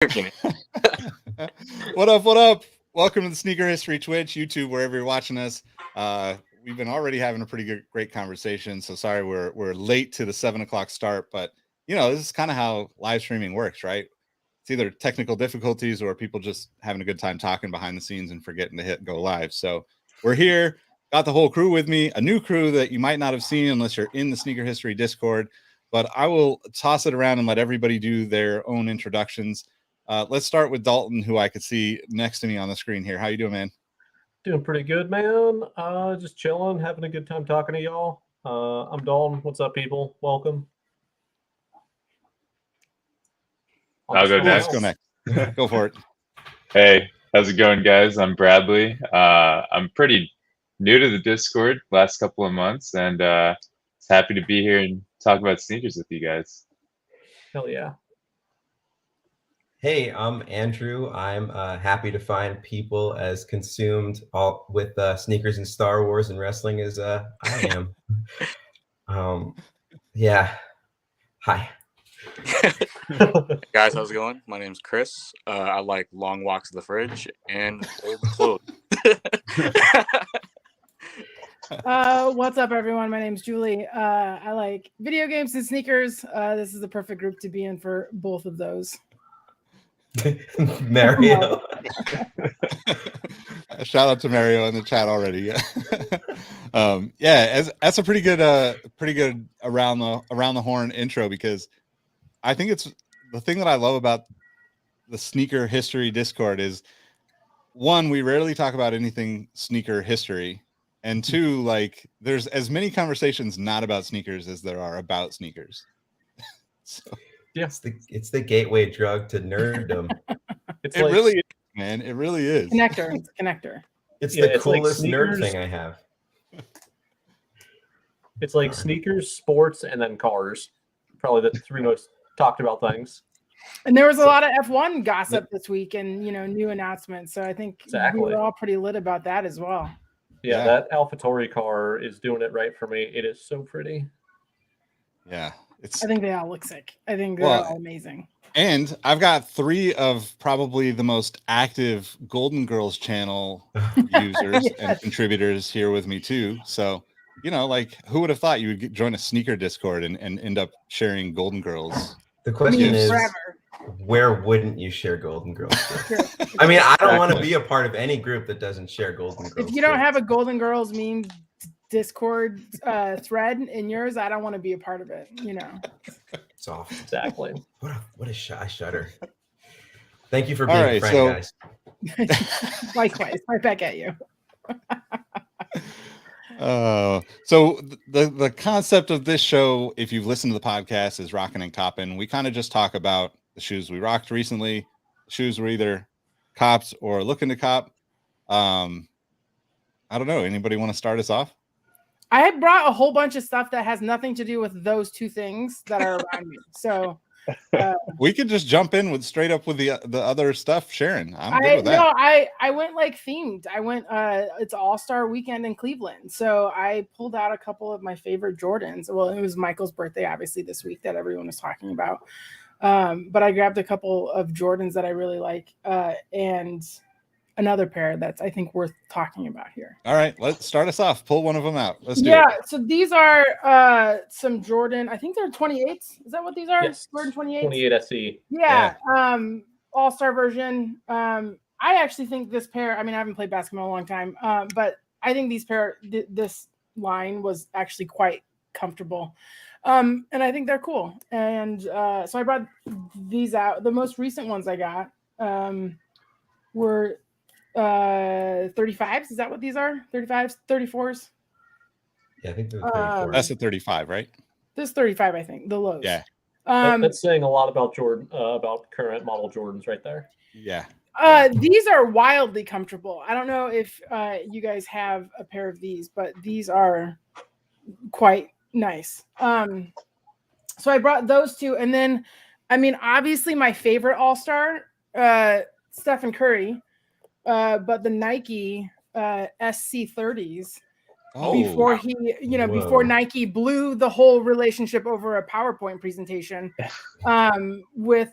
What up? What up? Welcome to the Sneaker History Twitch, YouTube, wherever you're watching us. We've been already having a pretty great conversation. So sorry we're late to the 7:00 start, but this is kind of how live streaming works, right? It's either technical difficulties or people just having a good time talking behind the scenes and forgetting to hit go live. So we're here, got the whole crew with me, a new crew that you might not have seen unless you're in the Sneaker History Discord. But I will toss it around and let everybody do their own introductions. Let's start with Dalton, who I could see next to me on the screen here. How you doing, man? Doing pretty good, man. Just chilling, having a good time talking to y'all. I'm Dalton. What's up, people? Welcome. I'll go next. Let's go next. Go for it. Hey, how's it going, guys? I'm Bradley. I'm pretty new to the Discord last couple of months, and happy to be here and talk about sneakers with you guys. Hell yeah. Hey, I'm Andrew. I'm happy to find people as consumed with sneakers and Star Wars and wrestling as I am. Yeah. Hi. Guys, how's it going? My name's Chris. I like long walks to the fridge and old clothes. What's up, everyone? My name's Julie. I like video games and sneakers. This is the perfect group to be in for both of those. Mario. Shout out to Mario in the chat already. That's a pretty good around the horn intro, because I think it's the thing that I love about the Sneaker History Discord is, one, we rarely talk about anything sneaker history, and two, like, there's as many conversations not about sneakers as there are about sneakers. So yeah, it's the gateway drug to nerddom. It really is, man. It really is. Connector. It's a connector. It's the coolest nerd thing I have. It's like sneakers, sports, and then cars. Probably the three most talked about things. And there was a lot of F1 gossip this week, and new announcements. So I think exactly. we were all pretty lit about that as well. Yeah, that AlphaTauri car is doing it right for me. It is so pretty. Yeah. I think they all look sick. I think they're all amazing. And I've got 3 of probably the most active Golden Girls channel users and contributors here with me too. So, like, who would have thought you would join a sneaker Discord and end up sharing Golden Girls? The question is, where wouldn't you share Golden Girls? I mean, I don't want to be a part of any group that doesn't share Golden Girls. If you don't have a Golden Girls meme Discord thread in yours, I don't want to be a part of it. It's awful. Exactly. What a shudder. Thank you for being a friend, guys. Likewise, right back at you. So the concept of this show, if you've listened to the podcast, is Rockin and Coppin. We kind of just talk about the shoes we rocked recently. The shoes were either cops or looking to cop. I don't know. Anybody want to start us off? I brought a whole bunch of stuff that has nothing to do with those two things that are around me. So we could just jump in with straight up with the other stuff, Sharon. I'm good with that. No, I went like themed. I went it's All-Star weekend in Cleveland. So I pulled out a couple of my favorite Jordans. Well, it was Michael's birthday, obviously, this week that everyone was talking about. But I grabbed a couple of Jordans that I really like, and another pair that's, I think, worth talking about here. All right, let's start us off. Pull one of them out. Let's do it. Yeah, so these are some Jordan. I think they're 28s. Is that what these are? Yes. Jordan 28s? 28 SE. Yeah. All-Star version. I actually think this pair, I mean, I haven't played basketball in a long time, but I think this line was actually quite comfortable. And I think they're cool. And so I brought these out. The most recent ones I got were 35s. Is that what these are? 35s, 34s? Yeah, I think they're 34. That's a 35, right? This 35, I think. The lows. Yeah. That's saying a lot about Jordan, about current model Jordans right there. Yeah. These are wildly comfortable. I don't know if you guys have a pair of these, but these are quite nice. So I brought those two, and then, I mean, obviously my favorite All-Star, Stephen Curry, but the Nike SC30s before he, before Whoa. Nike blew the whole relationship over a PowerPoint presentation with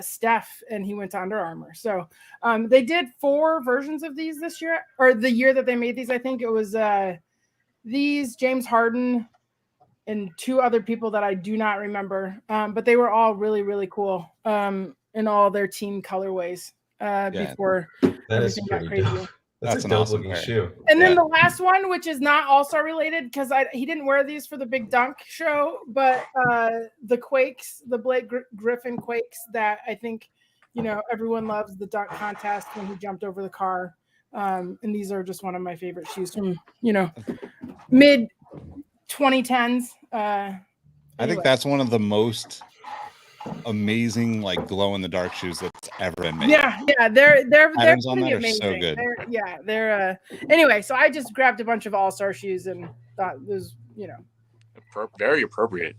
Steph, and he went to Under Armour. So they did 4 versions of these this year, or the year that they made these. I think it was these, James Harden, and 2 other people that I do not remember. But they were all really, really cool in all their team colorways before That is everything got pretty crazy. dope. That's That's a an dope awesome looking pair. shoe. And then Yeah. the last one, which is not All-Star related, because he didn't wear these for the big dunk show, but the Quakes, the Blake Griffin Quakes, that I think, everyone loves, the dunk contest when he jumped over the car. And these are just one of my favorite shoes from, mid 2010s. I think that's one of the most amazing, like, glow in the dark shoes that's ever been made. Yeah, they're Patterns on pretty that are so amazing. good. They're anyway. So I just grabbed a bunch of All-Star shoes and thought it was, Very appropriate.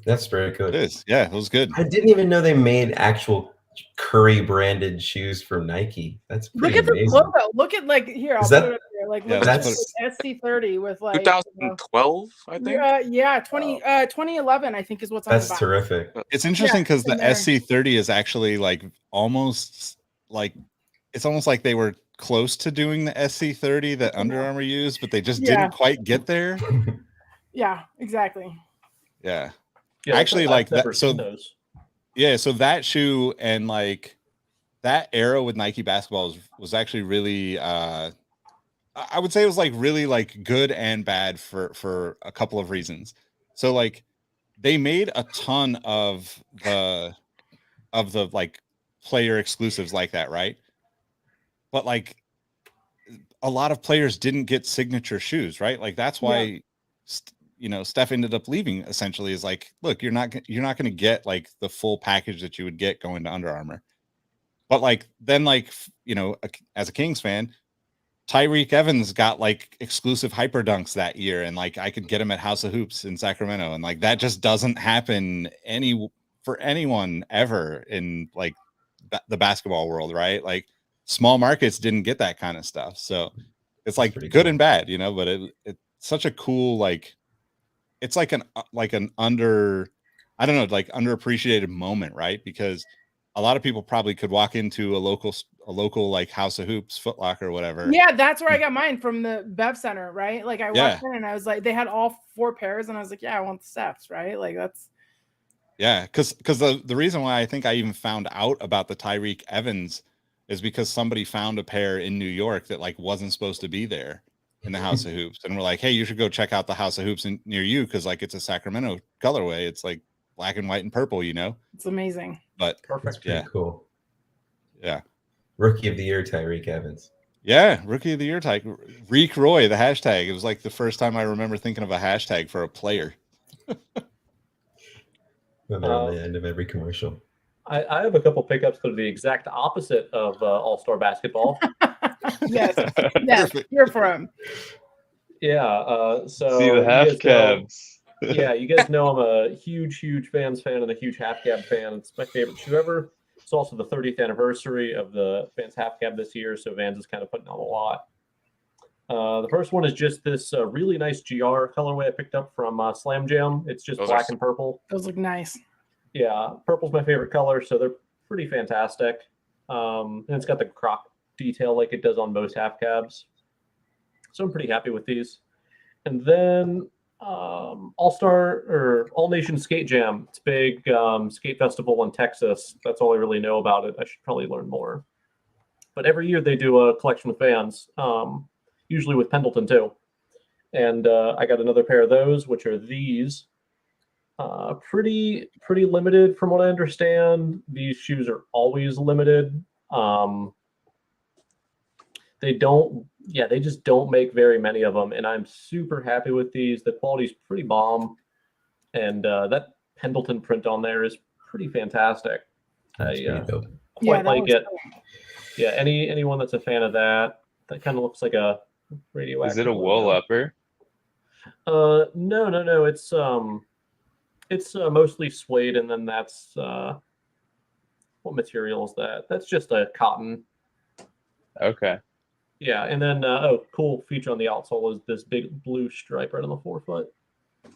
That's very It good. is. Yeah, it was good. I didn't even know they made actual Curry branded shoes from Nike. That's look pretty at the amazing. logo. Look at here. I'll Is put that- it up here. Like Yeah, look at let's this SC30 with 2012, I think. 2011, I think is what's on the That's box. terrific. It's interesting because the in there. SC30 is actually like almost like it's almost like they were close to doing the SC30 that Under Armour used, but they just Yeah. didn't quite get there. Yeah, exactly. Yeah. Yeah, Actually, I've like that. never So seen those. yeah, so that shoe and like that era with Nike basketball was actually really I would say it was like really like good and bad for a couple of reasons. So like they made a ton of the like player exclusives like that, right? But like a lot of players didn't get signature shoes, right? Like that's why Steph ended up leaving. Essentially, is like, look, you're not going to get like the full package that you would get going to Under Armour. But like then as a Kings fan, Tyreek Evans got like exclusive hyper dunks that year, and like I could get him at House of Hoops in Sacramento, and like that just doesn't happen for anyone ever in like the basketball world, right? Like small markets didn't get that kind of stuff, so it's like pretty good cool. and bad, but it's such a cool, like it's like an underappreciated moment, right? Because a lot of people probably could walk into a local like House of Hoops, Foot Locker, or whatever. Yeah, that's where I got mine from, the Bev Center, right? Like I walked in and I was like, they had all 4 pairs, and I was like, yeah, I want the Stephs, right? Like that's. Yeah, because the reason why I think I even found out about the Tyreek Evans is because somebody found a pair in New York that like wasn't supposed to be there in the House of Hoops, and we're like, hey, you should go check out the House of Hoops near you because like it's a Sacramento colorway. It's like black and white and purple, It's amazing. But Perfect. That's pretty cool. Yeah. Rookie of the Year, Tyreek Evans. Yeah, Rookie of the Year tag. Reek Roy, the hashtag. It was like the first time I remember thinking of a hashtag for a player. When they're on the end of every commercial. I have a couple pickups that are the exact opposite of All-Star basketball. Yes, you're for him. Yeah. So See the half cabs. Yeah, you guys know I'm a huge Vans fan and a huge half cab fan. It's my favorite shoe ever. It's also the 30th anniversary of the Vans half cab this year, so Vans is kind of putting on a lot. The first one is just this really nice GR colorway I picked up from Slam Jam. It's just black and purple. Those look nice. Yeah, purple's my favorite color, so they're pretty fantastic. And it's got the croc detail like it does on most half cabs. So I'm pretty happy with these. And then All-Star or All Nation Skate Jam. It's a big skate festival in Texas. That's all I really know about it. I should probably learn more. But every year they do a collection with Vans, usually with Pendleton too. And I got another pair of those, which are these. Pretty limited from what I understand. These shoes are always limited. They just don't make very many of them, and I'm super happy with these. The quality's pretty bomb, and that Pendleton print on there is pretty fantastic. That's pretty dope. Quite like it. Yeah, anyone that's a fan of that kind of looks like a radioactive. Is it a wool upper? No. It's mostly suede, and then that's what material is that? That's just a cotton. Okay. Yeah, and then cool feature on the outsole is this big blue stripe right on the forefoot.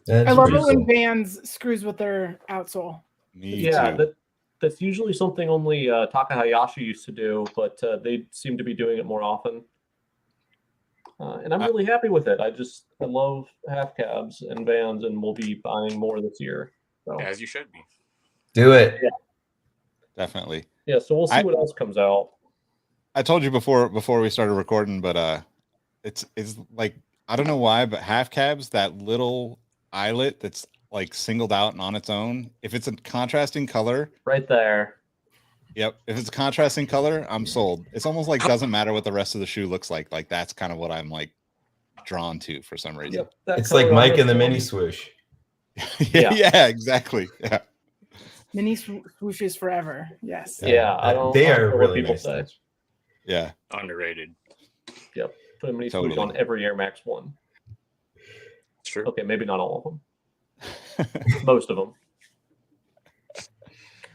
That's I love pretty it when cool. Vans screws with their outsole. Me Yeah, too. that's usually something only Taka Hayashi used to do, but they seem to be doing it more often. And I'm really happy with it. I love half cabs and Vans, and we'll be buying more this year. So As you should be. Do it. Yeah. Definitely. Yeah, so we'll see what else comes out. I told you before we started recording, but it's like, I don't know why, but half cabs, that little eyelet that's like singled out and on its own, if it's a contrasting color, Right there. yep, if it's a contrasting color, I'm sold. It's almost like doesn't matter what the rest of the shoe looks like. Like that's kind of what I'm like drawn to for some reason. Yep, that It's like color on Mike and the this mini one. swoosh. yeah, yeah, exactly. Yeah. Mini swooshes forever. Yes. Yeah, I don't They care are what really people nice. say. touch. Yeah. Underrated. Yep, put a mini Totally. swoosh on every Air Max 1. It's true. Okay, maybe not all of them. Most of them.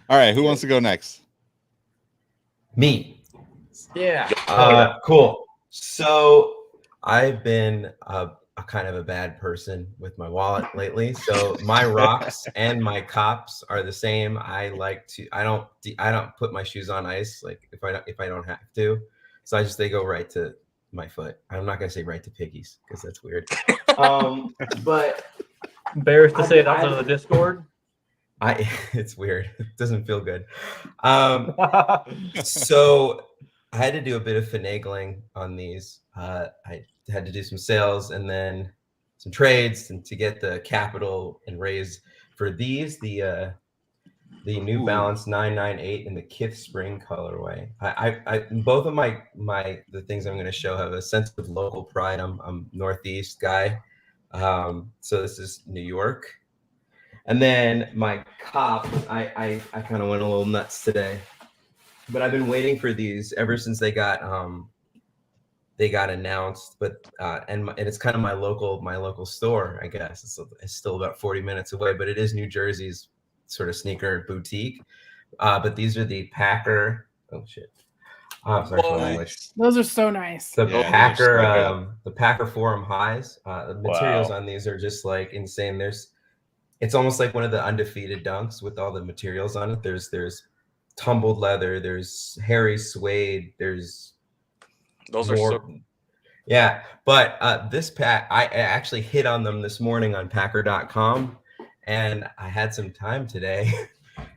All right, who wants to go next? Me. Yeah. Cool. So I've been a kind of a bad person with my wallet lately. So my rocks and my cops are the same. I don't put my shoes on ice like if I don't have to. So they go right to my foot. I'm not gonna say right to piggies because that's weird. But Embarrassed to say it outside of the Discord. it's weird. It doesn't feel good. So I had to do a bit of finagling on these. I had to do some sales and then some trades and to get the capital and raise for these the New Balance 998 in the Kith Spring colorway. I both of the things I'm going to show have a sense of local pride. I'm Northeast guy, so this is New York. And then my cop, I kind of went a little nuts today, but I've been waiting for these ever since they got announced. But and it's kind of my local store, I guess. It's still about 40 minutes away, but it is New Jersey's sort of sneaker boutique. But these are the Packer. Oh shit! Oh, sorry for my language. Those are so nice. The Yeah, Packer, the Packer Forum highs. The materials Wow. on these are just like insane. It's almost like one of the undefeated dunks with all the materials on it. There's tumbled leather. There's hairy suede. There's Those are so. Yeah, but this pack, I actually hit on them this morning on Packer.com, and I had some time today,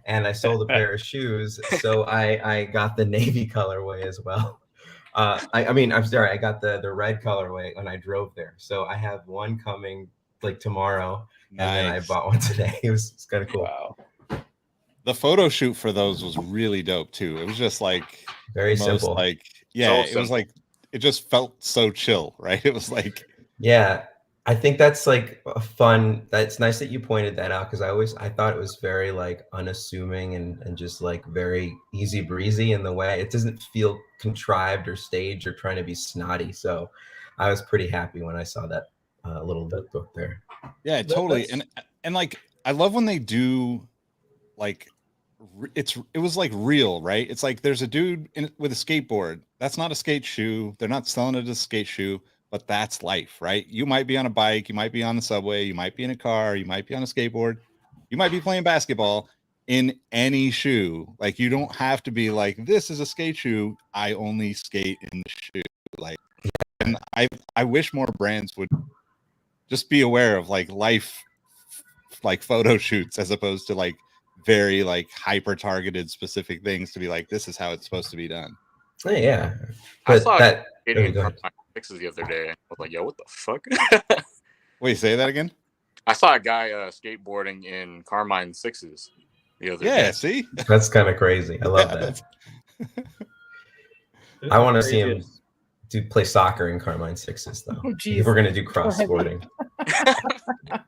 and I sold a pair of shoes, so I got the navy colorway as well. I'm sorry, I got the red colorway when I drove there, so I have one coming like tomorrow, and then I bought one today. It's kind of cool. Wow. The photo shoot for those was really dope too. It was just like Very the most, simple. like, yeah, So it was like, it just felt so chill, right? It was like, Yeah, I think that's like a fun. That's nice that you pointed that out because I thought it was very like unassuming and just like very easy breezy in the way. It doesn't feel contrived or staged or trying to be snotty. So I was pretty happy when I saw that little book there. yeah, totally. And like, I love when they do like, it was like real, right? It's like there's a dude with a skateboard. That's not a skate shoe. They're not selling it as a skate shoe, but that's life, right? You might be on a bike, you might be on the subway, you might be in a car, you might be on a skateboard, you might be playing basketball in any shoe. Like you don't have to be like, this is a skate shoe. I only skate in the shoe. Like, and I wish more brands would just be aware of like life, like photo shoots as opposed to like very like hyper targeted specific things to be like, this is how it's supposed to be done. Yeah, I but saw that. getting go ahead. fixes the other day. I was like, yo, what the fuck? Wait, say that again? I saw a guy skateboarding in Carmine sixes the other Yeah, day. see? That's kind of crazy. I love that. I want to see him play soccer in Carmine sixes though. Oh, If we're gonna do cross sporting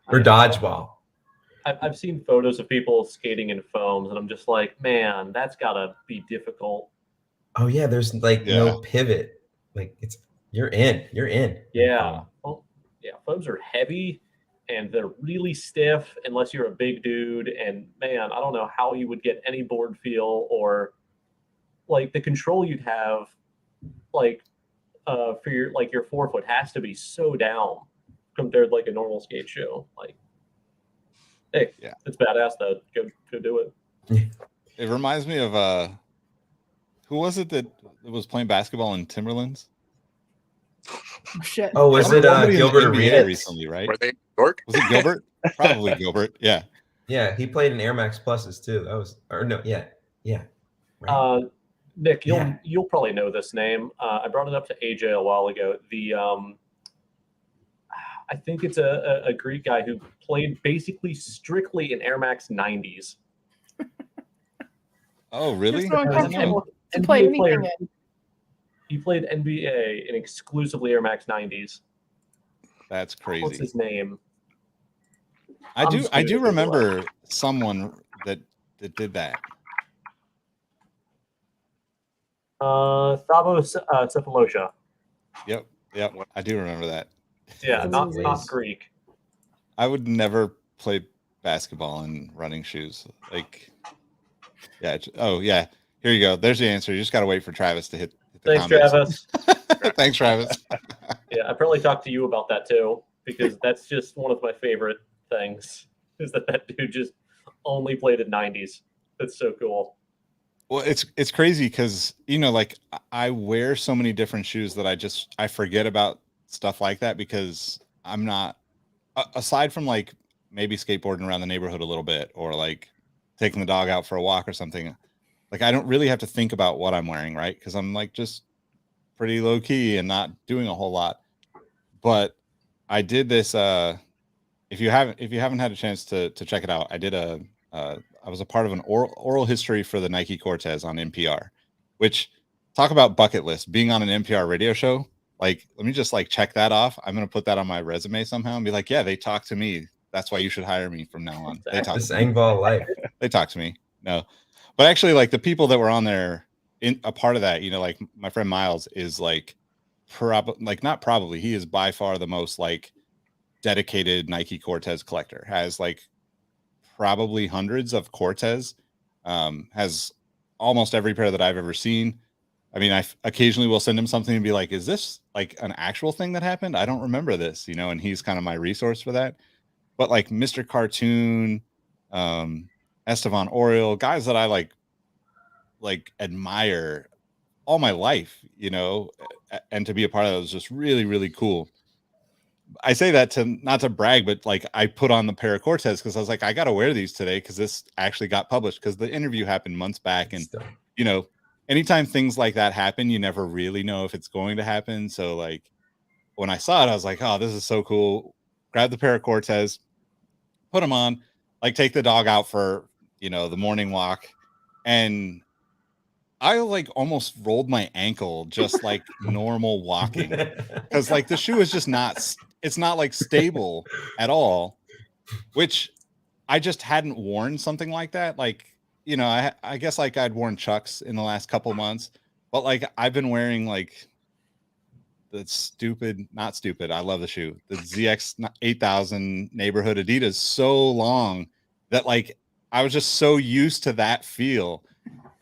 or dodgeball. I've seen photos of people skating in foams, and I'm just like, man, that's gotta be difficult. Oh yeah, there's like no pivot. Like you're in. Yeah. Well, yeah, foams are heavy and they're really stiff unless you're a big dude. And man, I don't know how you would get any board feel or like the control you'd have. Like for your forefoot has to be so down compared to like a normal skate shoe. Like, hey, Yeah. it's badass though. Go do it. It reminds me of who was it that was playing basketball in Timberlands? Oh, shit. Oh, was it Somebody in the Gilbert NBA Arenas? recently, right? Were they York? Was it Gilbert? Probably Gilbert. Yeah. Yeah, he played in Air Max Pluses too. That was, or no, yeah. Right. Nick, Yeah. you'll probably know this name. I brought it up to AJ a while ago. I think it's a Greek guy who played basically strictly in Air Max 90s. Oh, really? You're so I didn't know. uncomfortable to play NBA anything player. in. He played NBA in exclusively Air Max 90s. That's What's crazy. his name? I I'm do just gonna Google it. remember someone that did that. Stavos Cephalosha. Yep. I do remember that. Yeah, That's not amazing. Greek. I would never play basketball in running shoes. Like, yeah. Oh, yeah. Here you go. There's the answer. You just got to wait for Travis to hit the Thanks, comments. Travis. Thanks, Travis. Yeah, I probably talked to you about that too, because that's just one of my favorite things. Is that dude just only played in 90s? That's so cool. Well, it's crazy because like I wear so many different shoes that I forget about stuff like that because I'm not aside from like maybe skateboarding around the neighborhood a little bit or like taking the dog out for a walk or something. Like I don't really have to think about what I'm wearing, right? Because I'm like just pretty low key and not doing a whole lot. But I did this. If you haven't had a chance to check it out, I did I was a part of an oral history for the Nike Cortez on NPR, which talk about bucket list. Being on an NPR radio show, like let me just like check that off. I'm gonna put that on my resume somehow and be like, yeah, they talked to me. That's why you should hire me from now on. They talk. This Angball life. They talk to me. No, but actually, like the people that were on there, in a part of that, like my friend Miles is like, not probably. He is by far the most like dedicated Nike Cortez collector. Has like probably hundreds of Cortez. Has almost every pair that I've ever seen. I mean, I occasionally will send him something and be like, "Is this like an actual thing that happened? I don't remember this," and he's kind of my resource for that. But like Mr. Cartoon, Estevan Oriol, guys that I like admire all my life, and to be a part of that was just really, really cool. I say that not to brag, but like I put on the pair of Cortez because I was like, I got to wear these today because this actually got published because the interview happened months back. And, anytime things like that happen, you never really know if it's going to happen. So like when I saw it, I was like, oh, this is so cool. Grab the pair of Cortez, put them on, like take the dog out for, the morning walk. And I like almost rolled my ankle just like normal walking because like the shoe is just it's not like stable at all, which I just hadn't worn something like that. Like, I guess like I'd worn Chucks in the last couple months, but like I've been wearing like not stupid. I love the shoe. The ZX 8000 neighborhood Adidas so long that like I was just so used to that feel.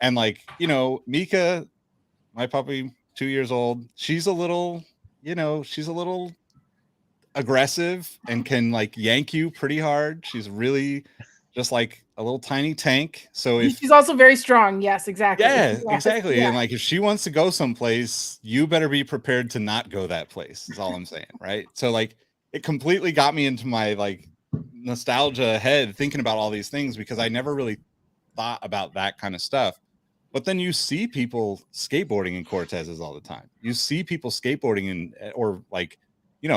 And like, Mika, my puppy, 2 years old, she's a little aggressive and can like yank you pretty hard. She's really just like a little tiny tank. So she's also very strong. Yes, exactly. Yeah, exactly. Yeah. And like if she wants to go someplace, you better be prepared to not go that place. Is all I'm saying, right? So like it completely got me into my like nostalgia head thinking about all these things because I never really thought about that kind of stuff. But then you see people skateboarding in Cortezes all the time. You see people skateboarding or like,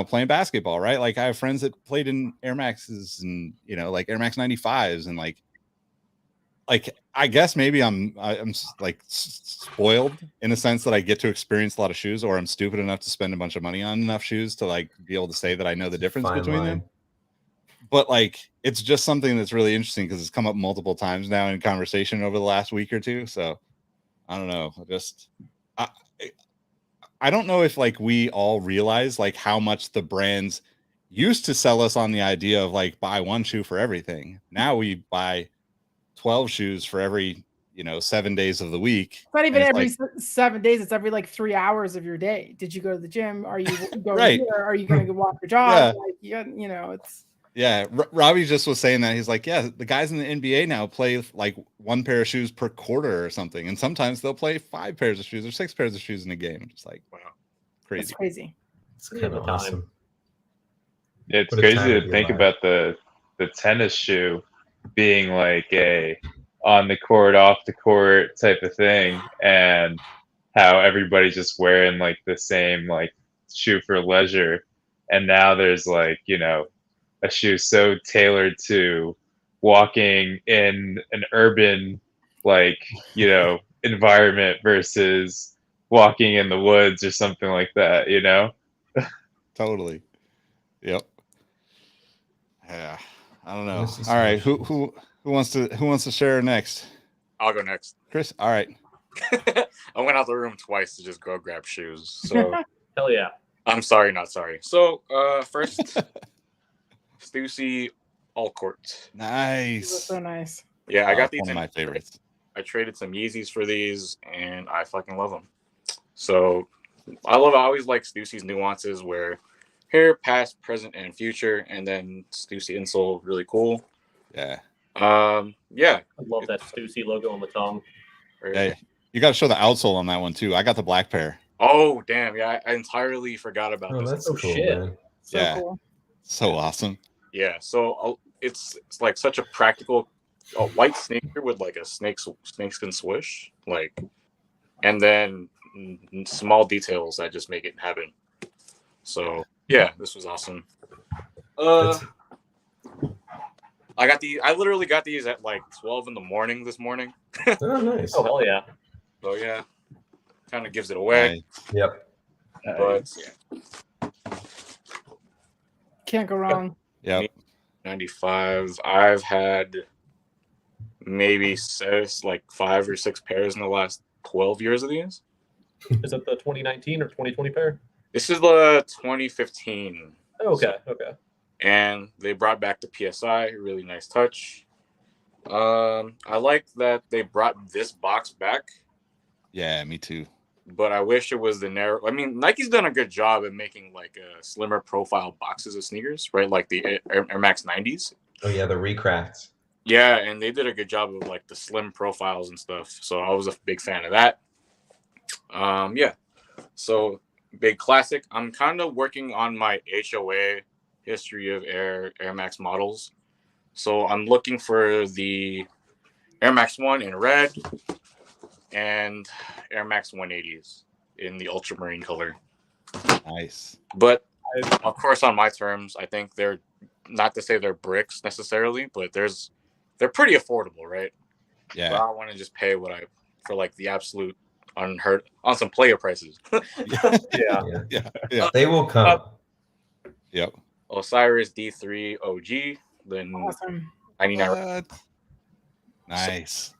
playing basketball, right? Like I have friends that played in Air Maxes and, like Air Max 95s and like I guess maybe I'm like spoiled in a sense that I get to experience a lot of shoes, or I'm stupid enough to spend a bunch of money on enough shoes to like be able to say that I know the difference between them. But like it's just something that's really interesting because it's come up multiple times now in conversation over the last week or two. So I don't know. I don't know if like we all realize like how much the brands used to sell us on the idea of like buy one shoe for everything. Now we buy 12 shoes for every 7 days of the week. It's not even And every it's 7 days. It's every like 3 hours of your day. Did you go to the gym? Are you going Right. here? Are you going to go walk your dog? Like, it's. Yeah, Robbie just was saying that. He's like, yeah, the guys in the NBA now play like one pair of shoes per quarter or something, and sometimes they'll play 5 pairs of shoes or 6 pairs of shoes in a game. Just like, wow, crazy. It's crazy. It's kind of awesome. Yeah, it's What a time crazy to to be think alive. about the tennis shoe being like a on the court, off the court type of thing, and how everybody's just wearing like the same like shoe for leisure, and now there's like a shoe so tailored to walking in an urban like environment versus walking in the woods or something like that. Totally. Yep. Yeah. I don't know. Let's see All some right. more Who wants to share next? I'll go next. Chris. All right. I went out the room twice to just go grab shoes. So Hell yeah. I'm sorry, not sorry. So first, Stussy all court. Nice. So nice. Yeah, I got these. One of my favorites. I traded some Yeezys for these, and I fucking love them. So I always like Stussy's nuances where here, past, present, and future, and then Stussy insole, really cool. Yeah. Yeah. I love that Stussy logo on the tongue. Yeah. You got to show the outsole on that one too. I got the black pair. Oh damn! Yeah, I entirely forgot about Oh, this. that's Oh, cool, shit. man. So Yeah. cool. So awesome. Yeah, so it's like such a practical white sneaker with like a snakeskin swoosh, like, and then small details that just make it happen. So yeah, this was awesome. That's- I literally got these at like 12 in the morning this morning. oh, nice. Oh, hell yeah. So yeah, kind of gives it away. Nice. Yep. But yeah, Can't go wrong. Yep. 95. I've had maybe like 5 or 6 pairs in the last 12 years of these. Is it the 2019 or 2020 pair? This is the 2015. Oh, okay. Okay. And they brought back the PSI. Really nice touch. I like that they brought this box back, Yeah, me too. but I wish it was the narrow. I mean, Nike's done a good job at making like a slimmer profile boxes of sneakers, right? Like the Air Max 90s. Oh yeah, the recrafts. Yeah, and they did a good job of like the slim profiles and stuff. So I was a big fan of that. Yeah. So big classic. I'm kind of working on my HOA history of Air Max models. So I'm looking for the Air Max 1 in red and Air Max 180s in the ultramarine color. Nice. But of course, on my terms, I think they're not to say they're bricks necessarily, but they're pretty affordable, right? Yeah. But I want to just pay for like the absolute unheard on some player prices. Yeah. Yeah. They will come. Yep. Osiris D3 OG, then Awesome. 99. What? Nice.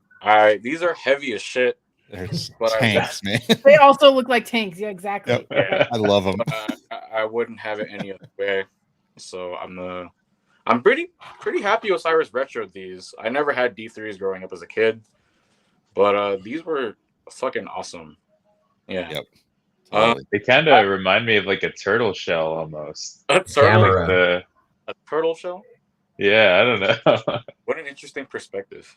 These are heavy as shit. There's But tanks, man. They also look like tanks. Yeah, exactly. Yep. I love them. I wouldn't have it any other way. So I'm pretty happy Osiris retroed these. I never had D3s growing up as a kid, but these were fucking awesome. Yeah. Yep. They kind of remind me of like a turtle shell almost. A turtle, Camera. a turtle shell. Yeah, I don't know. What an interesting perspective.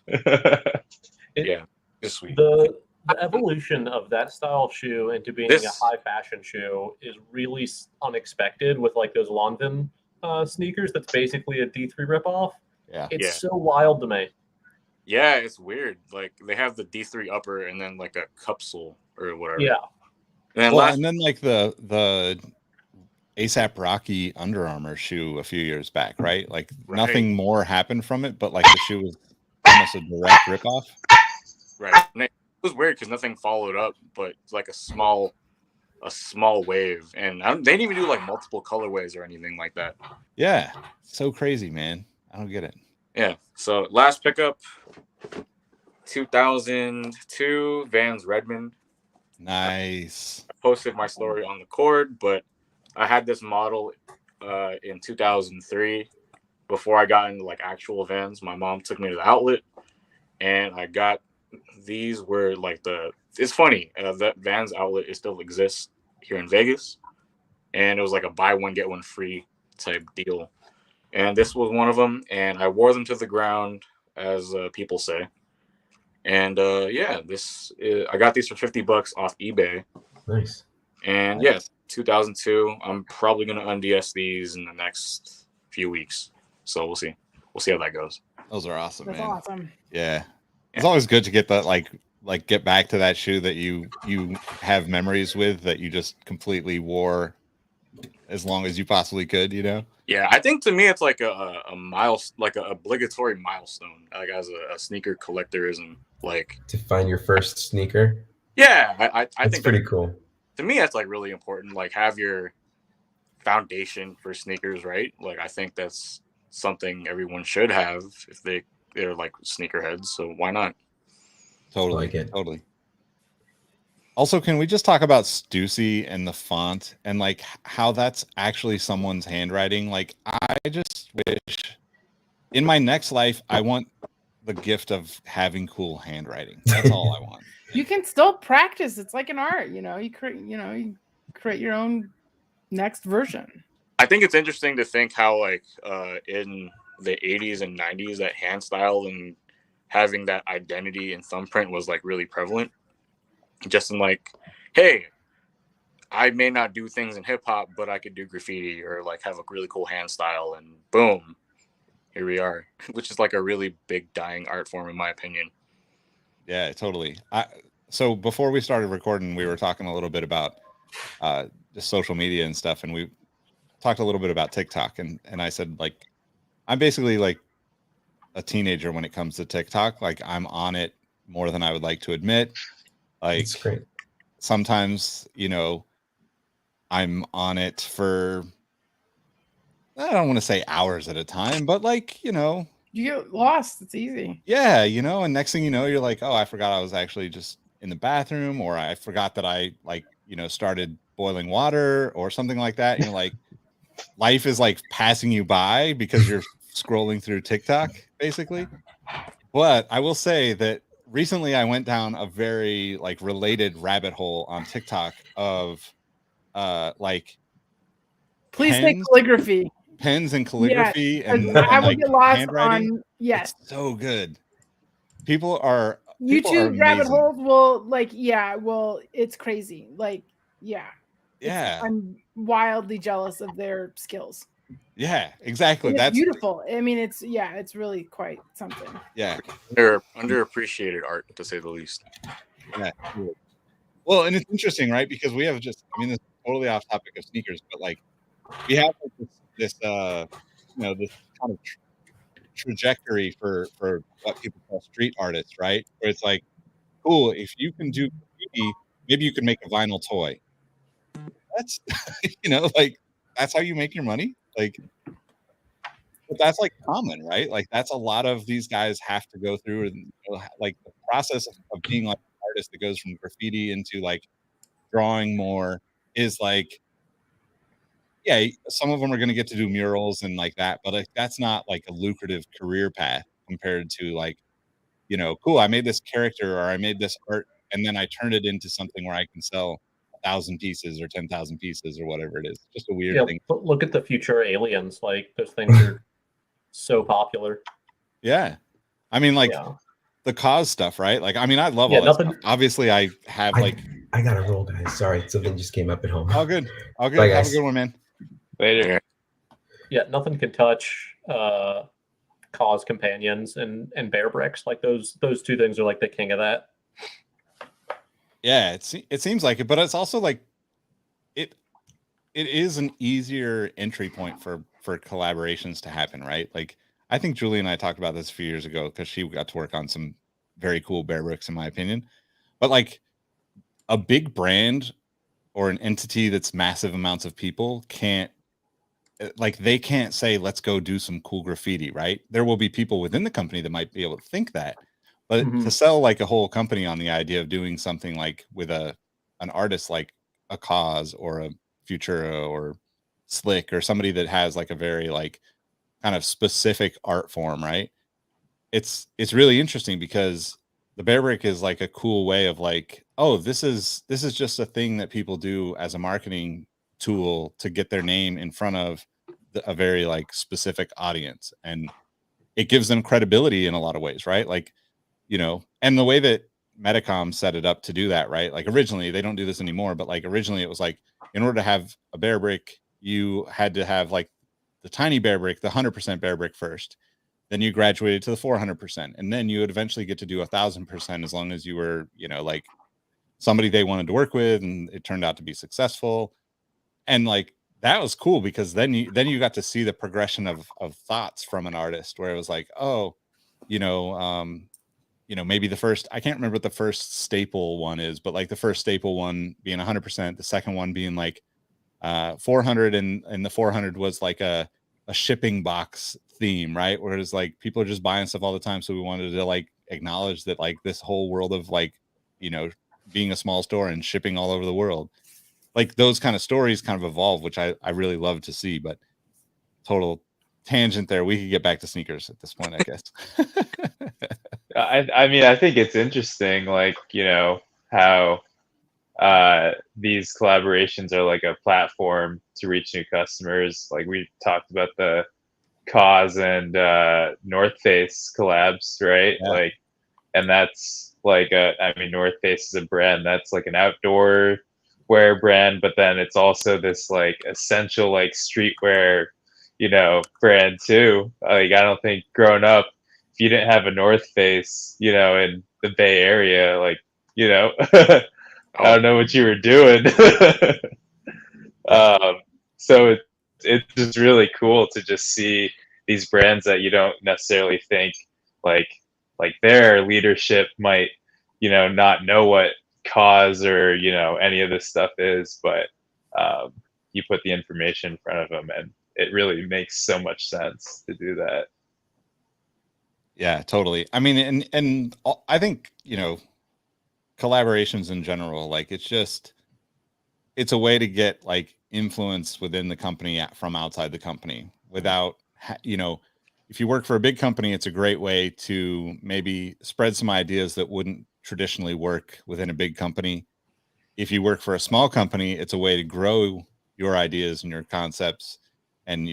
Yeah, it's sweet. The evolution of that style shoe into being This- a high fashion shoe is really unexpected with like those London sneakers. That's basically a D3 ripoff. Yeah. It's Yeah. so wild to me. Yeah, it's weird. Like they have the D3 upper and then like a capsule or whatever. Yeah. And then Well, last, and then like the ASAP Rocky Under Armour shoe a few years back, right? Like Right. nothing more happened from it, but like the shoe was almost a direct ripoff. right. And it was weird because nothing followed up, but it's like a small wave, and they didn't even do like multiple colorways or anything like that. Yeah. So crazy, man. I don't get it. Yeah. So last pickup, 2002 Vans Redmond. Nice. I posted my story on the cord, but I had this model in 2003 before I got into like actual Vans. My mom took me to the outlet, and I got these were like it's funny, that Vans outlet, it still exists here in Vegas, and it was like a buy one get one free type deal, and this was one of them, and I wore them to the ground, as people say. And yeah, I got these for $50 off eBay. Nice. And yeah, 2002. I'm probably gonna unds these in the next few weeks, so we'll see how that goes. Those are awesome, That's man. awesome. Yeah, it's always good to get that, like get back to that shoe that you have memories with, that you just completely wore as long as you possibly could, you know. Yeah, I think to me it's like a like an obligatory milestone, like as a sneaker collectorism. Like To find your first sneaker. yeah, I That's think pretty cool. to me that's like really important. Like have your foundation for sneakers, right? Like I think that's something everyone should have if they're like sneakerheads. So why not? Totally, Like it. totally. Also, can we just talk about Stussy and the font and like how that's actually someone's handwriting? Like, I just wish in my next life I want the gift of having cool handwriting. That's all I want. You can still practice. It's like an art, you know. You create your own next version. I think it's interesting to think how like in the 80s and 90s that hand style and having that identity and thumbprint was like really prevalent. Just in like, hey, I may not do things in hip hop, but I could do graffiti or like have a really cool hand style, and boom, here we are, which is like a really big dying art form in my opinion. Yeah, totally. So before we started recording, we were talking a little bit about just social media and stuff, and we talked a little bit about TikTok, and I said, like, I'm basically like a teenager when it comes to TikTok. Like, I'm on it more than I would like to admit. Like, That's great. sometimes, you know, I'm on it for, I don't want to say hours at a time, but like, you know, You get lost. It's easy. yeah, you know, and next thing you know, you're like, oh, I forgot I was actually just in the bathroom, or I forgot that I, like, you know, started boiling water or something like that. You know, like, life is like passing you by because you're scrolling through TikTok, basically. But I will say that recently I went down a very like related rabbit hole on TikTok of like Please say pens, calligraphy. pens and calligraphy and I will like get lost handwriting. on yes. It's so good. People are YouTube rabbit amazing. holes will it's crazy. Like, yeah. Yeah. I'm wildly jealous of their skills. Yeah, exactly. And it's That's beautiful. I mean, it's really quite something. yeah. They're underappreciated art, to say the least. Yeah. Well, and it's interesting, right? Because we have just, I mean, this is totally off topic of sneakers, but like we have like this you know, this kind of trajectory for what people call street artists, right? Where it's like, cool, if you can do graffiti, maybe you can make a vinyl toy. That's you know, like that's how you make your money. Like, but that's like common, right? Like that's a lot of these guys have to go through, and you know, like the process of being like an artist that goes from graffiti into like drawing more is like, yeah, some of them are going to get to do murals and like that, but like that's not like a lucrative career path compared to like, you know, cool, I made this character or I made this art and then I turned it into something where I can sell 1,000 pieces or 10,000 pieces or whatever it is. Just a weird thing. But look at the future aliens. Like those things are so popular. Yeah. I mean, like the cause stuff, right? Like, I mean, I love all that stuff. Obviously, I have I gotta roll, guys. Sorry, something just came up at home. All good. All good. Bye, Have a guys. good one, man. Later. Yeah, nothing can touch cause companions and bear bricks. Like those two things are like the king of that. Yeah, it seems like it, but it's also like it is an easier entry point for collaborations to happen, right? Like I think Julie and I talked about this a few years ago because she got to work on some very cool bear bricks, in my opinion. But like a big brand or an entity that's massive amounts of people can't, like, they can't say, let's go do some cool graffiti, right? There will be people within the company that might be able to think that, but to sell like a whole company on the idea of doing something like with an artist like a Cause or a Futura or Slick or somebody that has like a very like kind of specific art form, right? It's really interesting because the bear brick is like a cool way of like, oh, this is just a thing that people do as a marketing tool to get their name in front of a very like specific audience, and it gives them credibility in a lot of ways, right? Like, you know, and the way that Metacom set it up to do that, right? Like originally, they don't do this anymore, but like originally it was like, in order to have a bear brick, you had to have like the tiny bear brick, the 100% bear brick first. Then you graduated to the 400%, and then you would eventually get to do 1,000% as long as you were, you know, like somebody they wanted to work with, and it turned out to be successful. And like that was cool because then you got to see the progression of thoughts from an artist, where it was like, oh, you know, maybe the first, I can't remember what the first staple one is, but like the first staple one being 100%, the second one being like 400, and the 400 was like a shipping box theme, right? Whereas like people are just buying stuff all the time, so we wanted to like acknowledge that like this whole world of like, you know, being a small store and shipping all over the world, like those kind of stories kind of evolve, which I really love to see. But total tangent there. We could get back to sneakers at this point, I guess. I mean, I think it's interesting, like, you know, how these collaborations are like a platform to reach new customers. Like we talked about the Cause and North Face collabs, right? Yeah. Like, and that's like I mean, North Face is a brand that's like an outdoor wear brand, but then it's also this like essential like streetwear, you know, brand too. Like I don't think growing up, if you didn't have a North Face, you know, in the Bay Area, like, you know, I don't know what you were doing. So it's just really cool to just see these brands that you don't necessarily think like their leadership might, you know, not know what Cause or, you know, any of this stuff is, but you put the information in front of them, and it really makes so much sense to do that. Yeah, totally. I mean, and I think, you know, collaborations in general, like it's a way to get like influence within the company from outside the company without, you know, if you work for a big company, it's a great way to maybe spread some ideas that wouldn't traditionally work within a big company. If you work for a small company, it's a way to grow your ideas and your concepts and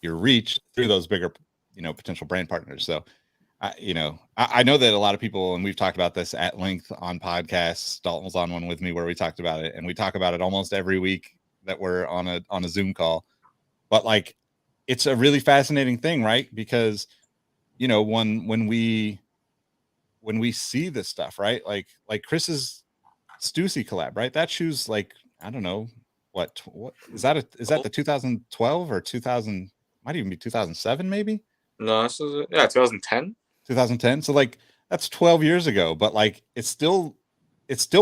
your reach through those bigger, you know, potential brand partners. So I know that a lot of people, and we've talked about this at length on podcasts. Dalton was on one with me where we talked about it, and we talk about it almost every week that we're on a Zoom call. But like, it's a really fascinating thing, right? Because, you know, when we see this stuff, right? Like Chris's Stussy collab, right? That shoe's like, I don't know what is that the 2012 or 2000, might even be 2007 maybe? No, this is 2010. 2010. So like that's 12 years ago, but like it still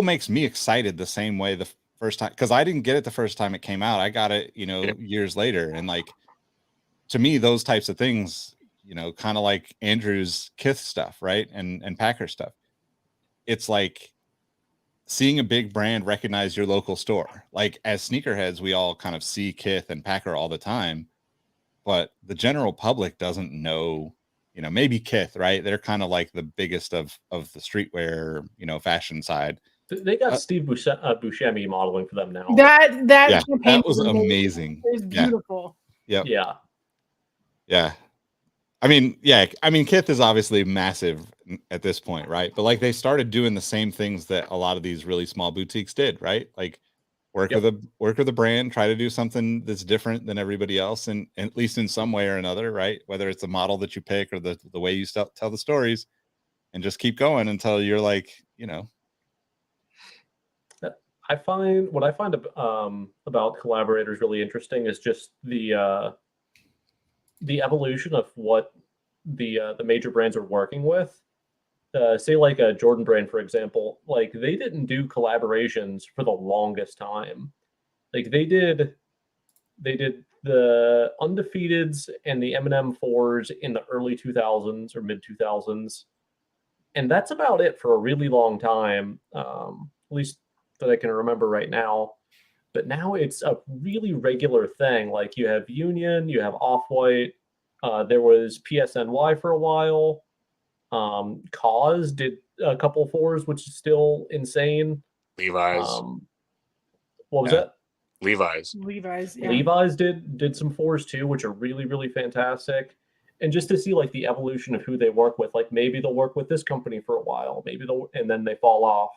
makes me excited the same way the first time, because I didn't get it the first time it came out. I got it, you know, years later. And like, to me, those types of things, you know, kind of like Andrew's Kith stuff, right? And Packer stuff. It's like seeing a big brand recognize your local store. Like as sneakerheads, we all kind of see Kith and Packer all the time, but the general public doesn't know, you know, maybe Kith, right? They're kind of like the biggest of the streetwear, you know, fashion side. They got Steve Buscemi modeling for them now. That Yeah, campaign that was amazing. It was beautiful. Yeah. I mean, Kith is obviously massive at this point, right? But like they started doing the same things that a lot of these really small boutiques did, right? Like work with a brand, try to do something that's different than everybody else, and at least in some way or another, right? Whether it's the model that you pick or the way you tell the stories, and just keep going until you're like, you know. What I find about collaborators really interesting is just the evolution of what the major brands are working with. Say like a Jordan brand, for example, like they didn't do collaborations for the longest time. Like they did the Undefeateds and the Eminem 4s in the early 2000s or mid 2000s, and that's about it for a really long time, at least that I can remember right now. But now it's a really regular thing. Like you have Union, you have Off-White, there was PSNY for a while. Cause did a couple fours, which is still insane. Levi's. What was Yeah. that? Levi's. Levi's. Yeah. Levi's did some fours too, which are really, really fantastic. And just to see like the evolution of who they work with, like maybe they'll work with this company for a while, and then they fall off.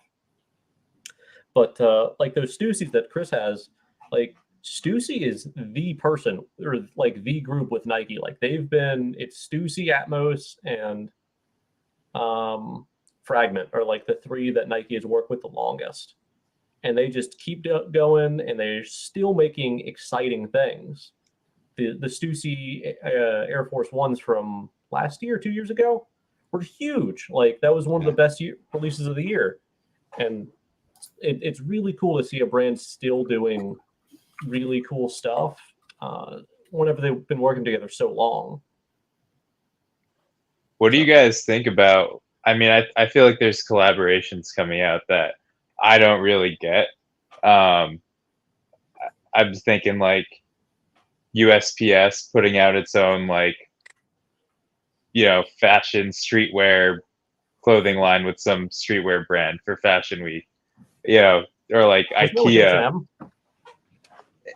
But like those Stussies that Chris has, like Stussy is the person or like the group with Nike. Like it's Stussy, Atmos, and Fragment are like the three that Nike has worked with the longest. And they just keep going, and they're still making exciting things. The Stussy Air Force Ones from last year, 2 years ago, were huge. Like that was one of the best releases of the year, and it's really cool to see a brand still doing really cool stuff whenever they've been working together so long. What do you guys think about? I mean, I feel like there's collaborations coming out that I don't really get. I'm thinking like USPS putting out its own like, fashion streetwear clothing line with some streetwear brand for Fashion Week, or like IKEA.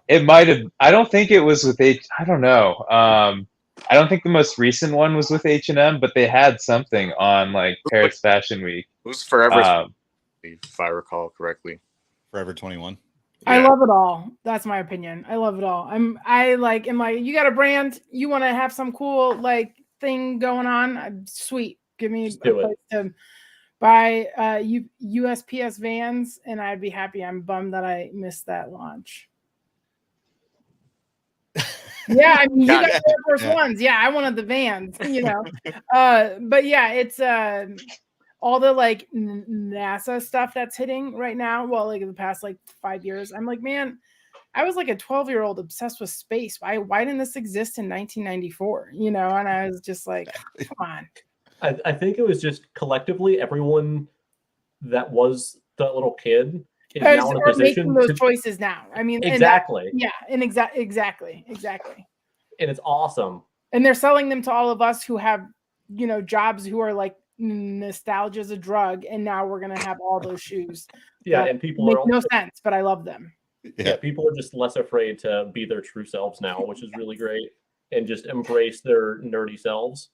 It might have. I don't think it was with I don't know. I don't think the most recent one was with H&M, but they had something on like Paris Fashion Week. It was Forever, if I recall correctly. Forever 21. I love it all. That's my opinion. I love it all. I like, you got a brand, you want to have some cool like thing going on. Sweet. Give me a place to buy USPS Vans, and I'd be happy. I'm bummed that I missed that launch. Yeah, I mean, you got the Air Force Ones. Yeah, I wanted the Vans, but yeah, it's all the like NASA stuff that's hitting right now. Well, like in the past like 5 years, I'm like, man, I was like a 12-year-old obsessed with space. Why didn't this exist in 1994? And I was just like, come on. I think it was just collectively everyone that was that little kid is now in a position making those choices now. I mean, exactly. Exactly. And it's awesome. And they're selling them to all of us who have, jobs who are like nostalgia is a drug, and now we're gonna have all those shoes. Yeah, and people make no sense, but I love them. Yeah, people are just less afraid to be their true selves now, which is really great, and just embrace their nerdy selves.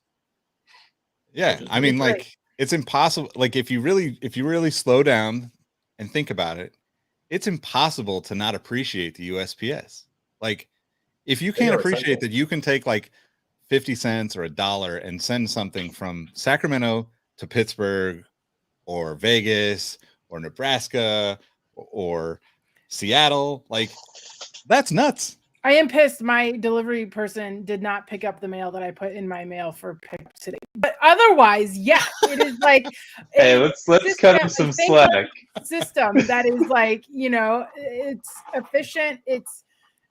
Yeah, I mean, like it's impossible. Like if you really slow down and think about it, it's impossible to not appreciate the USPS. Like if you can't appreciate that you can take like 50 cents or $1 and send something from Sacramento to Pittsburgh or Vegas or Nebraska or Seattle, like that's nuts. I am pissed my delivery person did not pick up the mail that I put in my mail for pick today. But otherwise, yeah, it is like hey, let's cut him some slack. System that is like, it's efficient, it's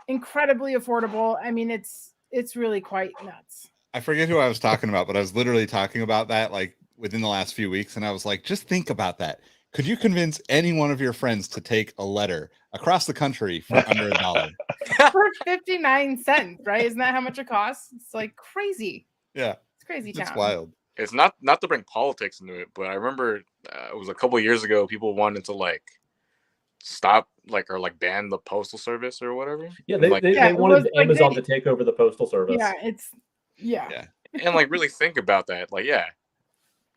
incredibly affordable. I mean, it's really quite nuts. I forget who I was talking about, but I was literally talking about that like within the last few weeks, and I was like, just think about that. Could you convince any one of your friends to take a letter across the country for under $1? For 59 cents, right? Isn't that how much it costs? It's like crazy. Yeah. It's crazy town. It's wild. It's not to bring politics into it, but I remember it was a couple of years ago, people wanted to like stop or ban the postal service or whatever. Yeah, they wanted Amazon to take over the postal service. Yeah, and like really think about that. Like, yeah,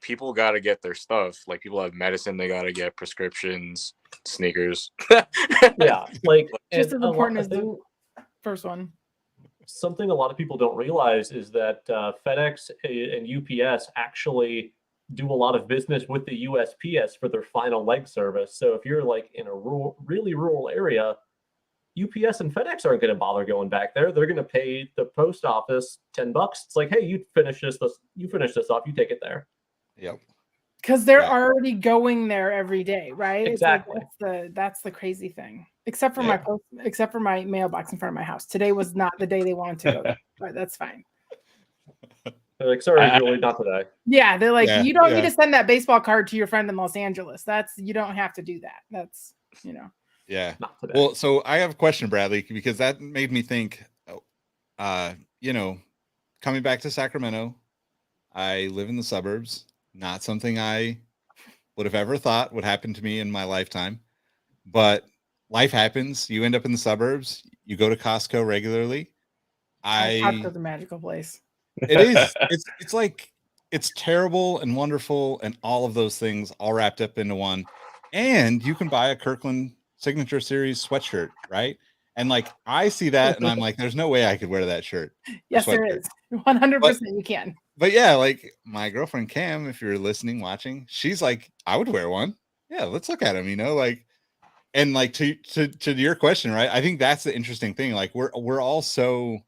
people got to get their stuff. Like people have medicine, they got to get prescriptions, sneakers. Yeah, like just as important as the first one. Something a lot of people don't realize is that FedEx and UPS actually do a lot of business with the USPS for their final leg service. So if you're like in a really rural area, UPS and FedEx aren't going to bother going back there. They're going to pay the post office $10. It's like, hey, you finish this off, you take it there. Yep. Because they're already going there every day, right? Exactly. Like, that's the crazy thing. Except for my mailbox in front of my house. Today was not the day they wanted to go there, but that's fine. They're like, sorry, Julie, not today. Yeah, they're like, you don't need to send that baseball card to your friend in Los Angeles. You don't have to do that. That's, Yeah. Not today. Well, so I have a question, Bradley, because that made me think, coming back to Sacramento, I live in the suburbs. Not something I would have ever thought would happen to me in my lifetime. But life happens. You end up in the suburbs. You go to Costco regularly. Costco's a magical place. It is. It's like it's terrible and wonderful and all of those things all wrapped up into one. And you can buy a Kirkland Signature Series sweatshirt, right? And like I see that and I'm like, there's no way I could wear that shirt. Yes, there sweatshirt. is. 100% you can. But yeah, like my girlfriend Cam, if you're listening, watching, she's like, I would wear one. Yeah, let's look at them, you know, like, and like to your question, right? I think that's the interesting thing. Like we're all so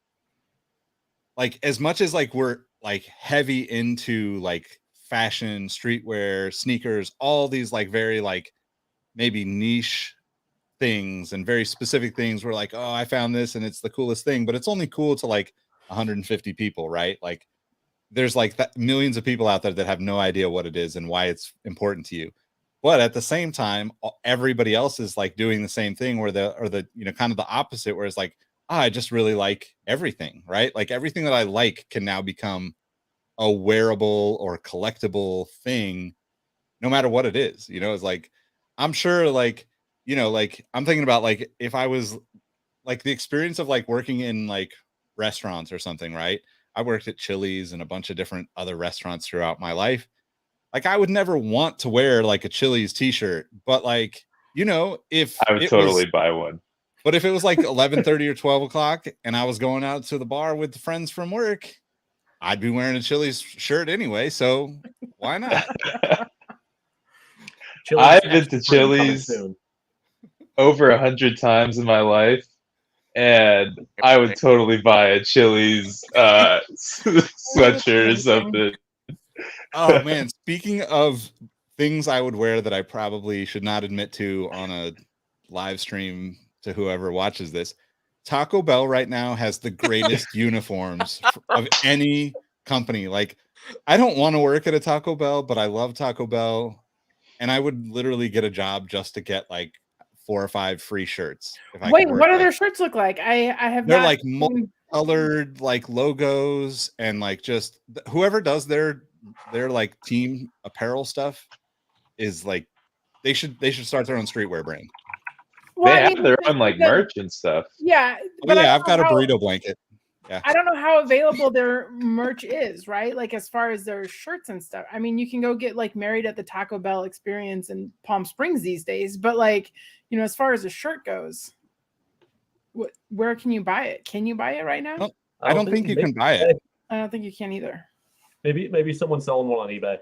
like, as much as like we're like heavy into like fashion, streetwear, sneakers, all these like very like maybe niche things and very specific things. We're like, oh, I found this and it's the coolest thing, but it's only cool to like 150 people, right? Like there's like millions of people out there that have no idea what it is and why it's important to you. But at the same time, everybody else is like doing the same thing where the you know, kind of the opposite, where it's like, oh, I just really like everything, right? Like everything that I like can now become a wearable or collectible thing, no matter what it is. You know, it's like, I'm sure like, you know, like I'm thinking about like if I was like the experience of like working in like restaurants or something, right? I worked at Chili's and a bunch of different other restaurants throughout my life. Like I would never want to wear like a Chili's t-shirt, but like, you know, if I would totally buy one. But if it was like 11:30 or 12 o'clock and I was going out to the bar with friends from work, I'd be wearing a Chili's shirt anyway. So why not? I've been to Chili's over 100 times in my life, and I would totally buy a Chili's sweatshirt or something. Oh man, speaking of things I would wear that I probably should not admit to on a live stream to whoever watches this, Taco Bell right now has the greatest uniforms of any company. Like I don't want to work at a Taco Bell, but I love Taco Bell, and I would literally get a job just to get like 4 or 5 free shirts. Wait, what do their shirts look like? I have they're not like multicolored like logos, and like just whoever does their like team apparel stuff is like they should start their own streetwear brand. Well, they have their own like merch and stuff. Yeah, but yeah, I've got a burrito blanket. Yeah, I don't know how available their merch is, right? Like as far as their shirts and stuff. I mean, you can go get like married at the Taco Bell experience in Palm Springs these days, but like, you know, as far as a shirt goes, where can you buy it? Can you buy it right now? I don't think you can buy it. I don't think you can either. Maybe someone's selling one on eBay.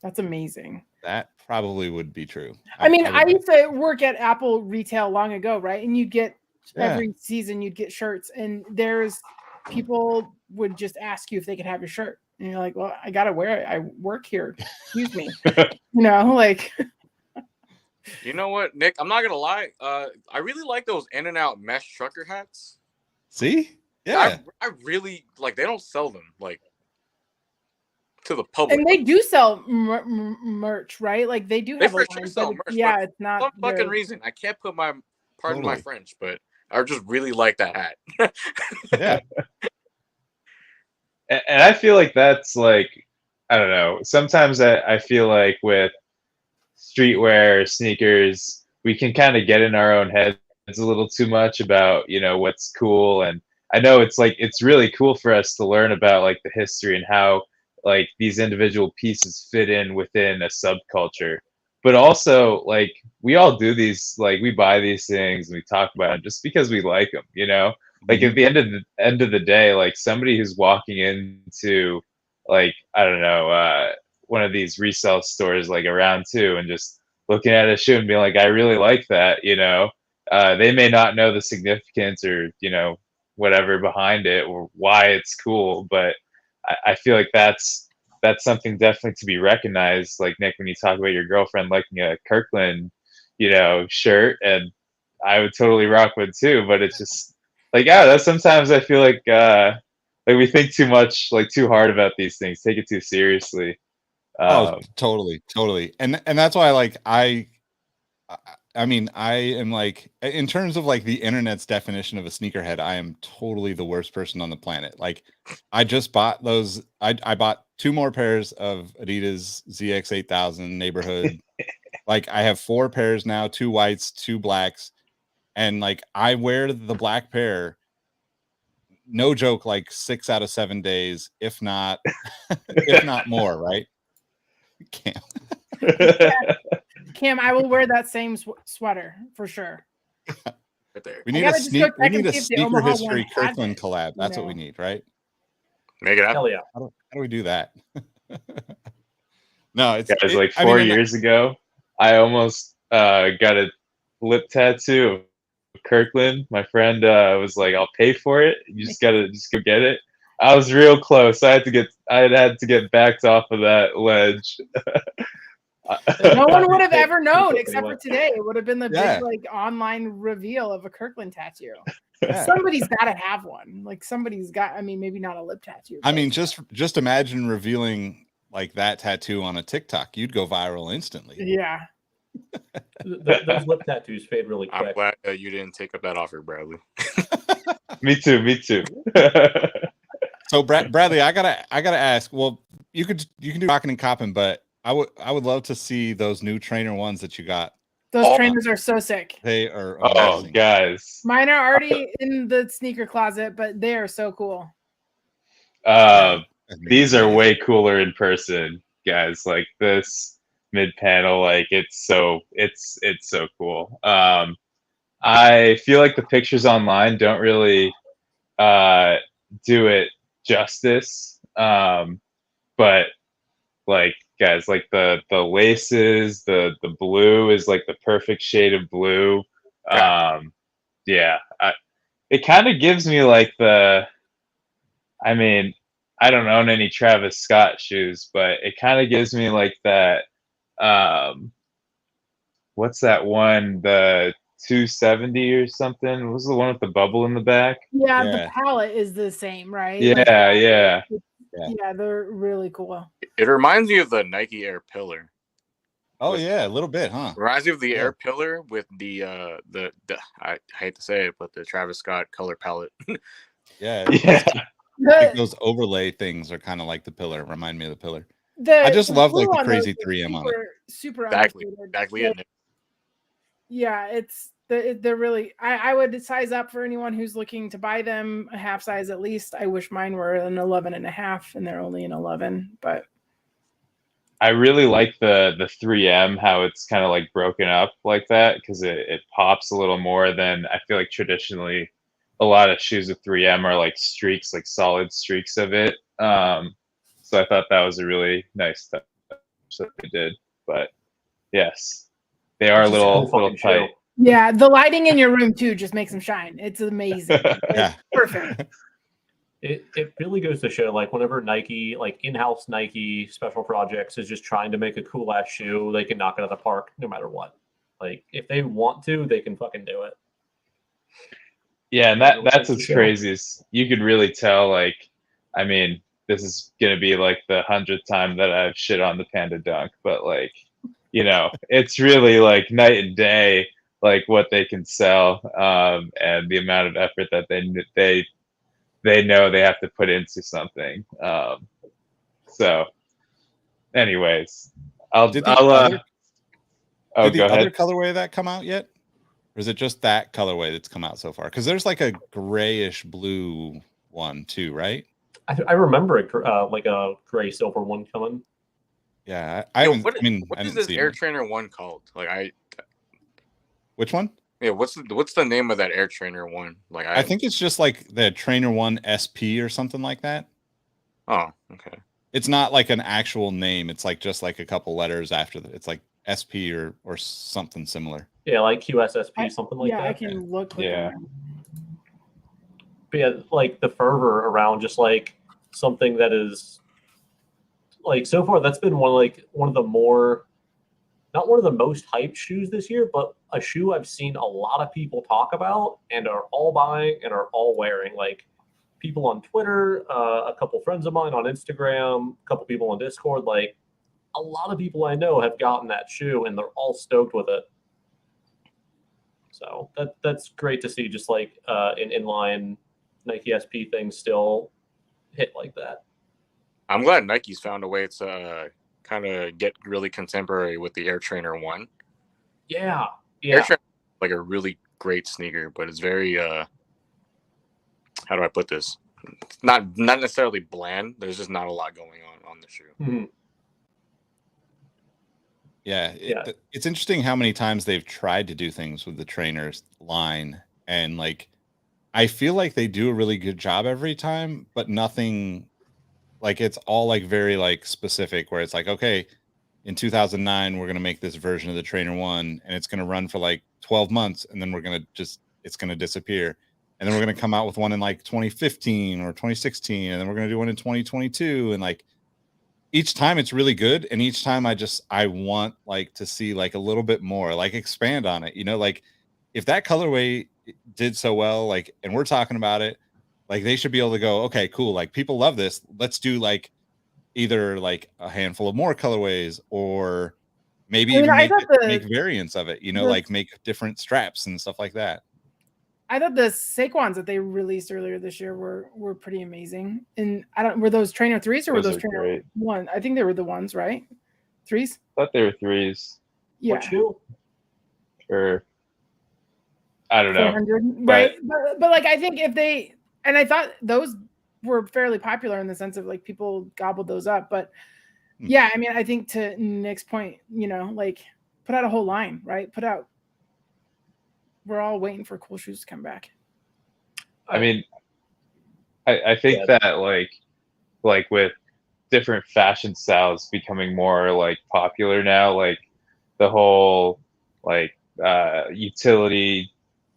That's amazing. That probably would be true. I mean, I used to work at Apple retail long ago, right? And you'd get every season you'd get shirts, and there's people would just ask you if they could have your shirt, and you're like, well, I gotta wear it. I work here. Excuse me. You know, like. You know what, Nick? I'm not gonna lie. I really like those In-N-Out mesh trucker hats. See? Yeah. I really like. They don't sell them like to the public, and they do sell merch, right? Like they do have a line, sell merch. Yeah, it's not some fucking reason. I can't put my pardon my French, but I just really like that hat. Yeah. And I feel like that's like, I don't know. Sometimes I feel like with streetwear, sneakers, we can kind of get in our own heads a little too much about, you know, what's cool. And I know it's like, it's really cool for us to learn about like the history and how like these individual pieces fit in within a subculture. But also like we all do these, like we buy these things and we talk about them just because we like them, you know? Like at the end of the day, like somebody who's walking into like, I don't know, one of these resale stores like around two and just looking at a shoe and being like, I really like that, you know? They may not know the significance or, you know, whatever behind it or why it's cool, but I feel like that's something definitely to be recognized. Like Nick, when you talk about your girlfriend liking a Kirkland, you know, shirt, and I would totally rock one too. But it's just like, yeah, that's sometimes I feel like we think too much, like too hard about these things, take it too seriously. Totally, and that's why like I I mean, I am like, in terms of like the internet's definition of a sneakerhead, I am totally the worst person on the planet. Like, I just bought those. I bought 2 more pairs of Adidas ZX 8000 neighborhood. Like, I have 4 pairs now, 2 whites, 2 blacks, and like I wear the black pair. No joke, like 6 out of 7 days, if not, if not more. Right? Cam. Cam, I will wear that same sweater for sure. Right there. We need gotta a just go check we and need a see if the sneaker Omaha one history has Kirkland it, collab. That's what we know. need, right? Make it happen. Hell yeah. How do we do that? No, it's Guys, it- like I 4 mean, and years ago, I almost got a lip tattoo of Kirkland. My friend was like, "I'll pay for it. You just gotta go get it." I was real close. I had to get backed off of that ledge. No one would have Hey, ever known anyway. except for today. It would have been the Yeah. big like online reveal of a Kirkland tattoo. Yeah. Somebody's got to have one. Like somebody's got. I mean, maybe not a lip tattoo. I but- mean, just imagine revealing like that tattoo on a TikTok. You'd go viral instantly. yeah. Those lip tattoos fade really I'm quick. glad that you didn't take up that offer, Bradley. Me too. So Bradley, I gotta ask. Well, you can do Rockin and Coppin, but I would love to see those new trainer ones that you got. Those trainers are so sick. They are Oh, amazing. guys. Mine are already in the sneaker closet, but they are so cool. These are way cooler in person, guys. Like this mid panel, like it's so cool. I feel like the pictures online don't really do it justice. But like guys, like the laces, the blue is like the perfect shade of blue. Yeah, it kind of gives me like I mean, I don't own any Travis Scott shoes, but it kind of gives me like that. What's that one? The 270 or something? What was the one with the bubble in the back? Yeah, Yeah. the palette is the same, right? Yeah, Like, yeah. yeah, they're really cool. It reminds me of the Nike Air Pillar. Oh yeah, a little bit, huh? Reminds me of the Yeah. Air Pillar with the I hate to say it, but the Travis Scott color palette. Yeah. Yeah. Like The, those overlay things are kind of like the pillar. Remind me of the pillar. the, I just the love like blue the on those crazy is 3M on it. super Exactly. understated. Exactly Like, it. yeah, they're really. I would size up for anyone who's looking to buy them a half size at least. I wish mine were an 11 and a half, and they're only an 11. But I really like the 3M, how it's kind of like broken up like that, because it pops a little more than I feel like traditionally a lot of shoes with 3M are like streaks, like solid streaks of it. So I thought that was a really nice touch that they did. But yes, they are a It's just a little cool fucking show. tight. yeah, the lighting in your room too just makes them shine. It's amazing. Yeah. Perfect. It really goes to show, like, whenever Nike, like in-house Nike special projects is just trying to make a cool ass shoe, they can knock it out of the park no matter what. Like, if they want to, they can fucking do it. Yeah, and Really that's goes to what's show. crazy is you could really tell, like, I mean, this is gonna be like the 100th time that I've shit on the Panda Dunk, but like, you know, it's really like night and day, like what they can sell, and the amount of effort that they know they have to put into something. So, anyways, Did the other oh, did the go other ahead. colorway of that come out yet? Or is it just that colorway that's come out so far? Because there's like a grayish blue one too, right? I remember like a gray silver one coming. Yeah, I Yo, haven't. what I mean, what I is didn't this see Air it. Trainer one called? Like Which one? what's the name of that Air Trainer one? Like I think it's just like the Trainer One SP or something like that. Oh, okay. It's not like an actual name. It's like just like a couple letters after it's like SP or something similar. Yeah, like QSSP, something like yeah, that. I can look. Yeah. But yeah, like the fervor around just like something that is like so far that's been one of the more, not one of the most hyped shoes this year, but a shoe I've seen a lot of people talk about and are all buying and are all wearing. Like people on Twitter, a couple friends of mine on Instagram, a couple people on Discord, like a lot of people I know have gotten that shoe and they're all stoked with it. So that's great to see. Just like an inline Nike SP thing still hit like that. I'm glad Nike's found a way to kind of get really contemporary with the Air Trainer 1. Yeah. Air Trainer is like a really great sneaker, but it's very how do I put this? It's not necessarily bland. There's just not a lot going on the shoe. Mm-hmm. Yeah, it's interesting how many times they've tried to do things with the trainers line, and like I feel like they do a really good job every time, but nothing like it's all like very like specific where it's like, okay, in 2009 we're going to make this version of the Trainer 1 and it's going to run for like 12 months and then we're going to it's going to disappear. And then we're going to come out with one in like 2015 or 2016 and then we're going to do one in 2022, and like each time it's really good, and each time I want like to see like a little bit more, like expand on it, like if that colorway did so well, like, and we're talking about it, like they should be able to go, okay, cool, like people love this, let's do like either like a handful of more colorways or maybe even make variants of it, like make different straps and stuff like that. I thought the Saquons that they released earlier this year were pretty amazing. And were those Trainer 3s or were those Trainer 1? I think they were the ones, right? 3s? I thought they were 3s. Yeah. What shoe? Or I don't know. Right. But like I think I thought those were fairly popular in the sense of like people gobbled those up. But yeah, I mean, I think to Nick's point, like put out a whole line, right? We're all waiting for cool shoes to come back. I mean, I think that like with different fashion styles becoming more like popular now, like the whole like utility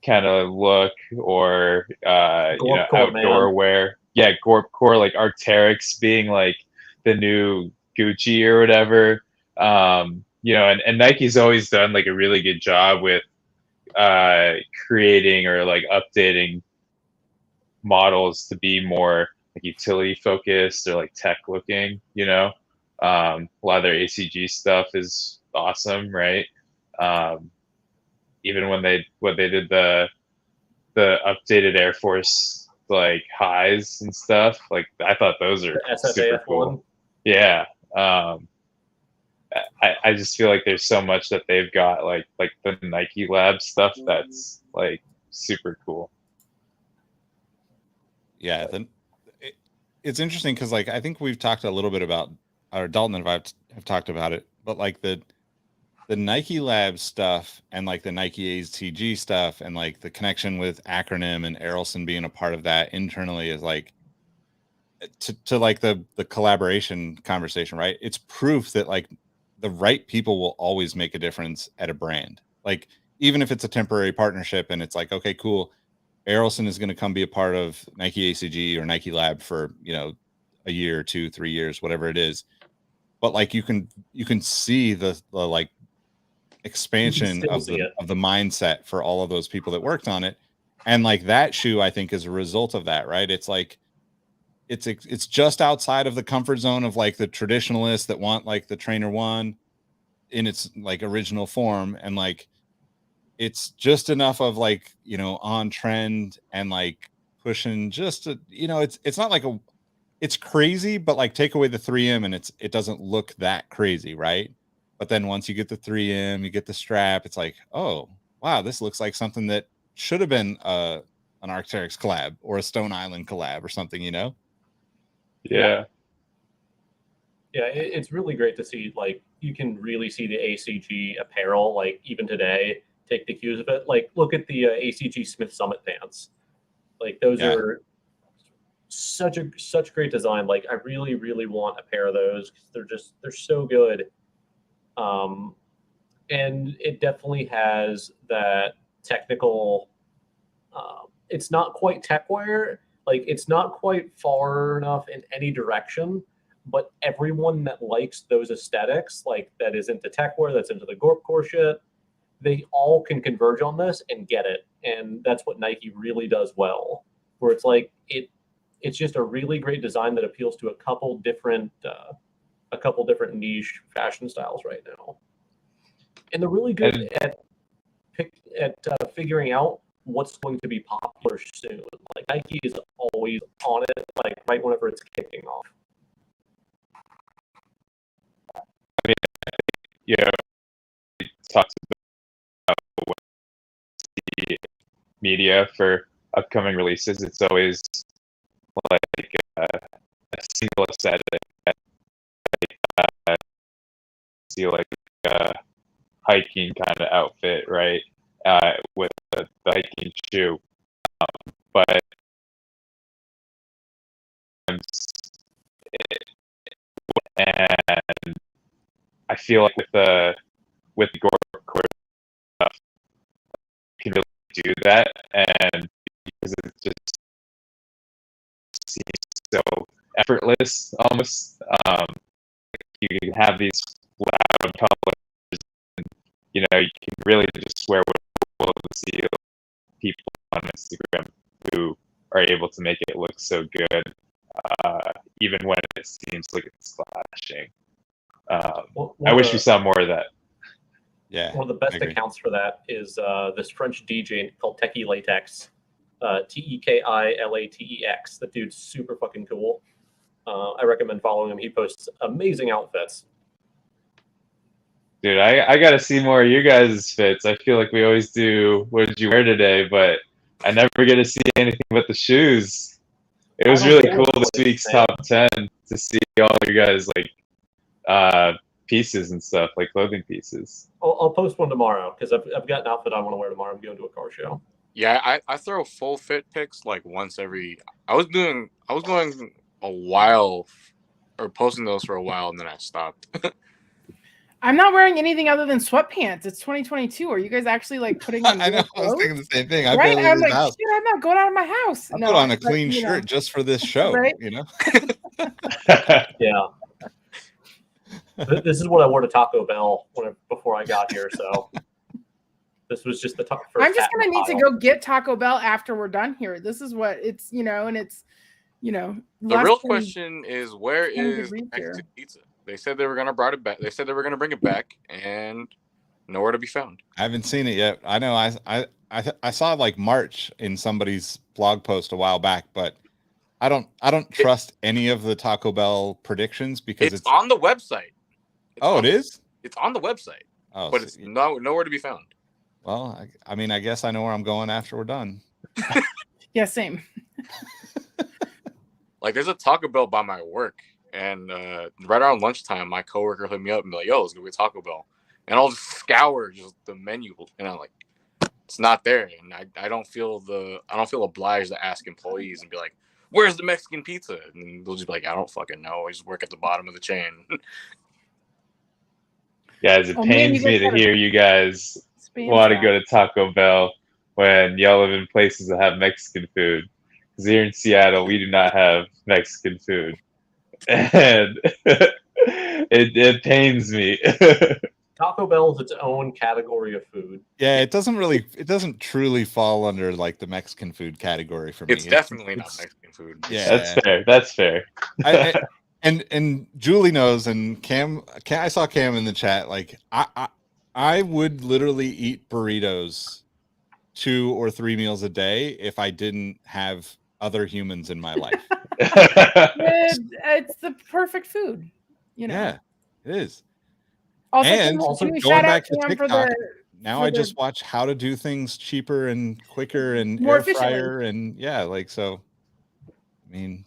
kind of look, or outdoor wear. Yeah, Gorp Core, like Arc'teryx being like the new Gucci or whatever. And Nike's always done like a really good job with creating or like updating models to be more like utility focused or like tech looking. A lot of their ACG stuff is awesome, right? Even when they did the updated Air Force like highs and stuff, like I thought those are super cool. Yeah. I just feel like there's so much that they've got, like the Nike Lab stuff that's like super cool. Yeah, it's interesting because like I think we've talked a little bit about, or Dalton and I have talked about it, but like the Nike Lab stuff and like the Nike ACG stuff and like the connection with Acronym and Errolson being a part of that internally is like to like the collaboration conversation, right? It's proof that like the right people will always make a difference at a brand. Like even if it's a temporary partnership and it's like, okay, cool, Errolson is going to come be a part of Nike ACG or Nike Lab for, a year, 2, 3 years, whatever it is. But like you can see the like expansion of the mindset for all of those people that worked on it. And like that shoe, I think, is a result of that, right? It's like it's just outside of the comfort zone of like the traditionalists that want like the Trainer 1 in its like original form, and like it's just enough of like on trend and like pushing just to, it's not like it's crazy, but like take away the 3M and it doesn't look that crazy, right? But then once you get the 3M, you get the strap, it's like, oh wow, this looks like something that should have been an Arc'teryx collab or a Stone Island collab or something, Yeah, it's really great to see. Like you can really see the ACG apparel, like even today, take the cues of it. Like look at the ACG Smith Summit pants. Like those are such great design. Like I really, really want a pair of those because they're so good. And it definitely has that technical. It's not quite tech wear. Like it's not quite far enough in any direction, but everyone that likes those aesthetics, like that is into tech wear, that's into the Gorp Core shit, they all can converge on this and get it. And that's what Nike really does well, where it's like it's just a really great design that appeals to a couple different niche fashion styles right now. And they're really good at figuring out what's going to be popular soon. Like Nike is always on it, like right whenever it's kicking off. You know, we talked about the media for upcoming releases. It's always like a single aesthetic. See like a hiking kind of outfit, right? With the hiking shoe, but and I feel like with the gore stuff, you can really do that, and because it just seems so effortless, almost. You can have these loud colors, and you can really just wear what you see people on Instagram who are able to make it look so good, even when it seems like it's clashing. I wish we saw more of that. Yeah, one of the best accounts for that is this French DJ called Techie Latex, Tekilatex. That dude's super fucking cool. I recommend following him. He posts amazing outfits. Dude, I gotta see more of your guys' fits. I feel like we always do what did you wear today, but I never get to see anything but the shoes. It was really cool this week's top 10 to see all you guys like pieces and stuff, like clothing pieces. I'll post one tomorrow because I've got an outfit I want to wear tomorrow. I'm going to a car show. Yeah, I throw full fit pics like once every. I was going a while or posting those for a while, and then I stopped. I'm not wearing anything other than sweatpants. It's 2022. Are you guys actually like putting on? I know. I was thinking the same thing. I right? barely I'm leave like, the house. shit, I'm not going out of my house. I put on a clean shirt just for this show. Right? Yeah. This is what I wore to Taco Bell before I got here. So this was just the first. I'm just gonna need to go get Taco Bell after we're done here. This is what it's, and it's, The real question is, where is Mexican pizza? They said they were gonna bring it back. They said they were gonna bring it back, and nowhere to be found. I haven't seen it yet. I know I saw like March in somebody's blog post a while back, but I don't trust any of the Taco Bell predictions because it's on the website. It is? It's on the website. Oh, but it's nowhere to be found. Well, I mean, I guess I know where I'm going after we're done. Yeah, same. Like, there's a Taco Bell by my work, and right around lunchtime, my coworker hit me up and be like, "Yo, let's go get Taco Bell," and I'll just scour just the menu, and I'm like, "It's not there," and I don't feel obliged to ask employees and be like, "Where's the Mexican pizza?" And they'll just be like, "I don't fucking know. I just work at the bottom of the chain." Guys, it pains me to hear you guys want to go to Taco Bell when y'all live in places that have Mexican food. Because here in Seattle, we do not have Mexican food, and it pains me. Taco Bell is its own category of food. Yeah, it doesn't truly fall under like the Mexican food category for me. It's definitely not Mexican food. Yeah, that's fair. And Julie knows, and Cam, I saw Cam in the chat. Like I would literally eat burritos 2 or 3 meals a day if I didn't have other humans in my life. It's the perfect food, Yeah, it is. Also, going back to TikTok, I just watch how to do things cheaper and quicker and more air efficiently. fryer and so. I mean,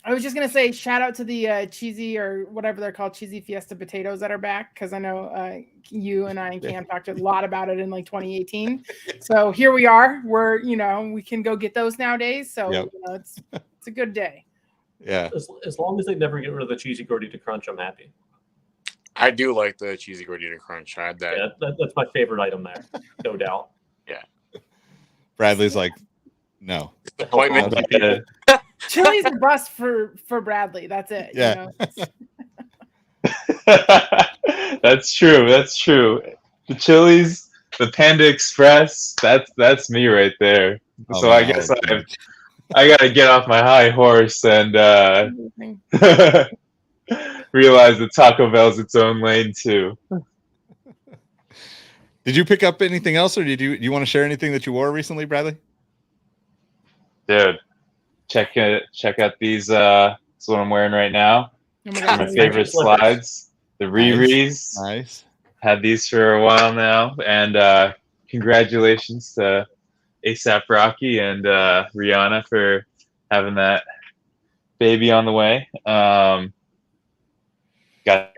I was just gonna say shout out to the cheesy or whatever they're called, cheesy fiesta potatoes that are back, because I know you and I and Cam talked a lot about it in like 2018. So here we are. We're we can go get those nowadays. So it's a good day. Yeah. As long as they never get rid of the cheesy gordita crunch, I'm happy. I do like the cheesy gordita crunch. I had that. Yeah, that's my favorite item there, no doubt. Yeah. Bradley's like, no. Disappointment. Chili's a bust for Bradley. That's it. Yeah. That's true. That's true. The Chili's, the Panda Express, that's me right there. Oh, so man, I guess I gotta get off my high horse and realize that Taco Bell's its own lane too. Did you pick up anything else, or do you want to share anything that you wore recently, Bradley? Dude, check out these. That's what I'm wearing right now. Oh my My God, Nice. favorite Slippers. slides, the Riri's. Nice. Had these for a while now, and congratulations to ASAP Rocky and Rihanna for having that baby on the way. Got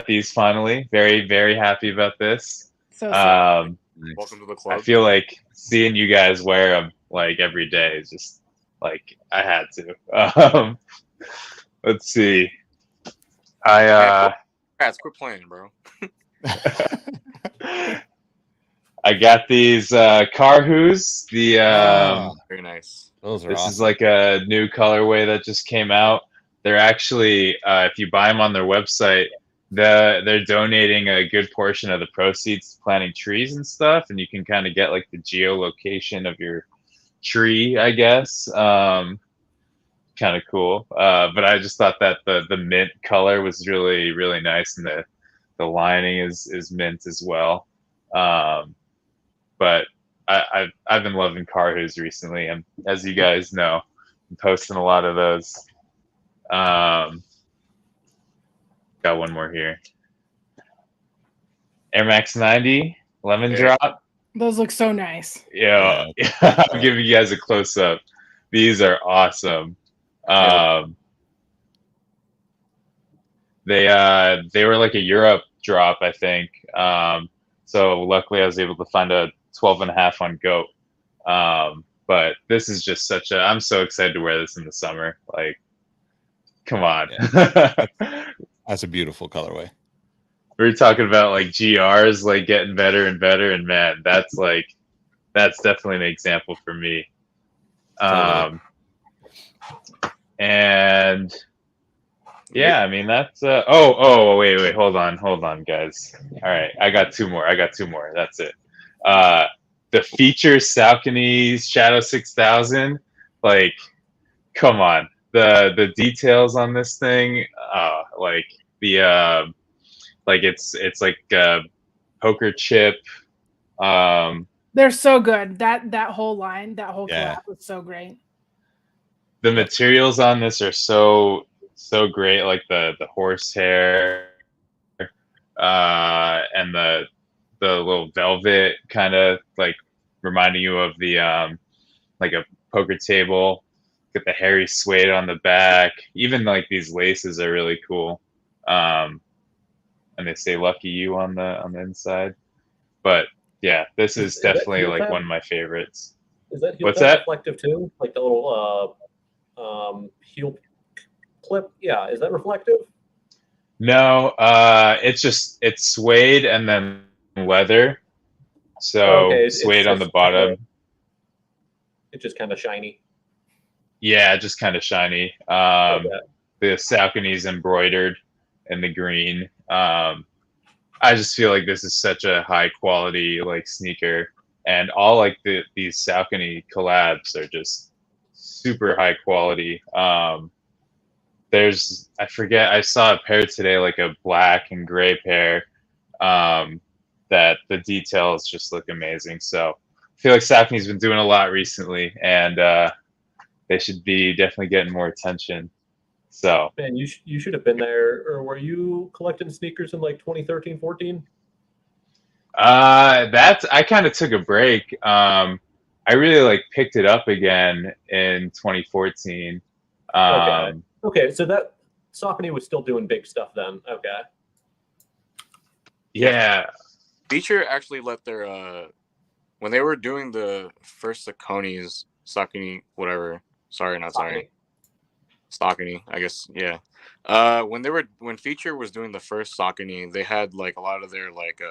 these finally. Very, very happy about this. so Um, Welcome to the I club. feel like seeing you guys wear them like every day is just like I had to. Let's see. I Quit playing, bro. I got these Carhoos. The Very nice. Those are this awesome. is like a new colorway that just came out. They're actually, if you buy them on their website, they're donating a good portion of the proceeds to planting trees and stuff, and you can kind of get like the geolocation of your tree, I guess. Kind of cool. But I just thought that the mint color was really, really nice, and the lining is mint as well. But I've been loving Carhoos recently, and as you guys know, I'm posting a lot of those. Got one more here. Air Max 90 Lemon Yeah. Drop. those look so nice. Yeah, I'll give you guys a close up. These are awesome. They were like a Europe drop, I think. So luckily I was able to find a 12.5 on Goat. But this is just I'm so excited to wear this in the summer. Like, come on. That's a beautiful colorway. We were talking about like GRs like getting better and better, and man, that's definitely an example for me. Totally. And yeah, I mean that's wait, hold on, guys. All right, I got two more. That's it. The feature Saucony's Shadow 6000, like, come on, the details on this thing, like the like it's like a poker chip. They're so good. That whole line, that whole Yeah. collab was so great. The materials on this are so great, like the horsehair, and the little velvet kind of like reminding you of the like a poker table. Get the hairy suede on the back. Even like these laces are really cool. And they say "Lucky You" on the inside. But yeah, this is that definitely heel like tab? one of my favorites. Is that heel What's tab that? reflective too? Like the little heel clip? Yeah, is that reflective? No, it's suede and then leather. So Okay, it's suede on the just bottom. It's just kind of shiny. Yeah, just kind of shiny. Okay. The Saucony's embroidered in the green. I just feel like this is such a high quality like sneaker, and all like these Saucony collabs are just super high quality. I forget, I saw a pair today, like a black and gray pair, that the details just look amazing. So I feel like Saucony's been doing a lot recently, and they should be definitely getting more attention. So Man, you should have been there. Or were you collecting sneakers in like 2013, 14? I kind of took a break. I really like picked it up again in 2014. Okay, so that Saucony was still doing big stuff then. Okay. Yeah. Feature actually let their when they were doing the first Saucony, whatever. Sorry, not sorry. Saucony, I guess, yeah. When Feature was doing the first Saucony, they had like a lot of their like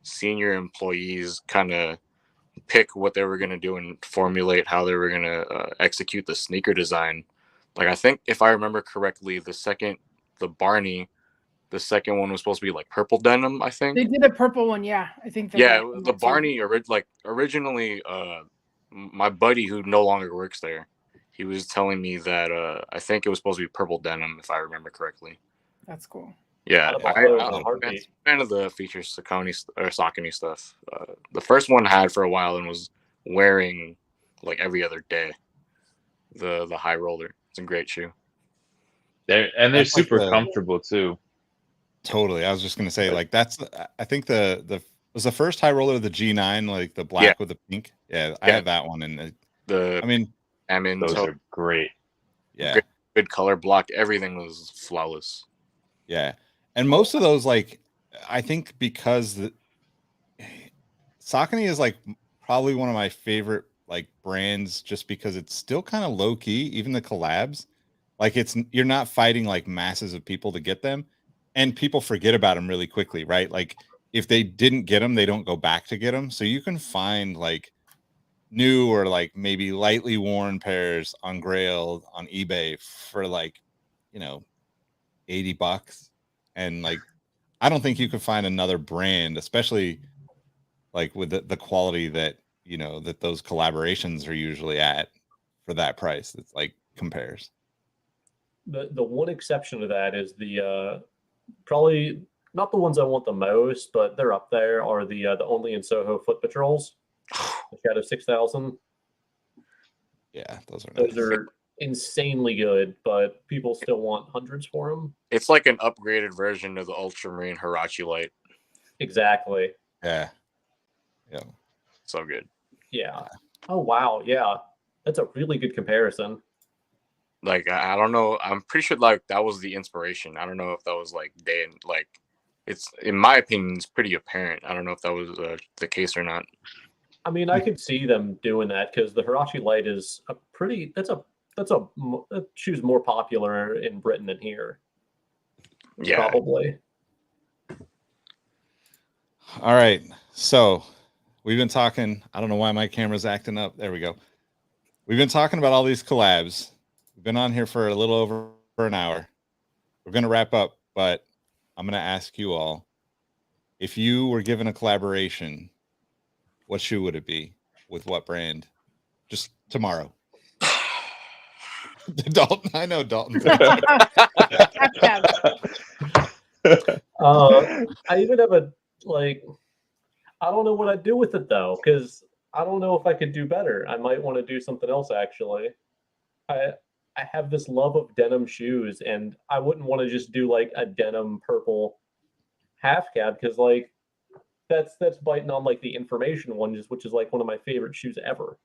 senior employees kind of pick what they were gonna do and formulate how they were gonna execute the sneaker design. Like, I think if I remember correctly, the Barney, the second one was supposed to be like purple denim, I think. They did a purple one, yeah. I think. Yeah, the Barney originally, my buddy who no longer works there, he was telling me that I think it was supposed to be purple denim, if I remember correctly. That's cool. Yeah, I'd buy those in a I'm heartbeat. a fan of the feature Saucony stuff. The first one I had for a while and was wearing like every other day. The high roller. It's a great shoe. They're That's like super the- comfortable too. Totally. I was just gonna say, like, that's I think the was the first high roller the G9, like the black with the pink. Yeah, I Yeah. have that one, and The I mean, Amin, Those are great. yeah, good color block. Everything was flawless. yeah, and most of those, like, I think because the Saucony is like probably one of my favorite like brands, just because it's still kind of low key, even the collabs. Like, you're not fighting like masses of people to get them, and people forget about them really quickly, right? Like, if they didn't get them, they don't go back to get them. So you can find like new or like maybe lightly worn pairs on Grail on eBay for like, you know, $80. And like, I don't think you could find another brand, especially like with the quality that, you know, that those collaborations are usually at, for that price. It's like compares. The one exception to that is the probably not the ones I want the most, but they're up there, are the Only in Soho foot patrols. The Shadow 6000. Yeah, those are Those nice. are insanely good, but people still want hundreds for them. It's like an upgraded version of the Ultramarine Hirachi Light. Exactly. Yeah. Yeah. So good. Yeah. Oh wow. Yeah, that's a really good comparison. Like I don't know. I'm pretty sure like that was the inspiration. I don't know if that was like it's, in my opinion, it's pretty apparent. I don't know if that was the case or not. I mean, I could see them doing that because the Hirachi Light is a pretty. That shoe's more popular in Britain than here. Yeah. Probably. All right. So we've been talking. I don't know why my camera's acting up. There we go. We've been talking about all these collabs. We've been on here for a little over an hour. We're going to wrap up, but I'm going to ask you all, if you were given a collaboration, what shoe would it be? With what brand? Just tomorrow. Dalton, I know Dalton. I even have a like. I don't know what I'd do with it though, because I don't know if I could do better. I might want to do something else actually. I have this love of denim shoes, and I wouldn't want to just do like a denim purple half cab because like that's biting on like the information one, which is like one of my favorite shoes ever.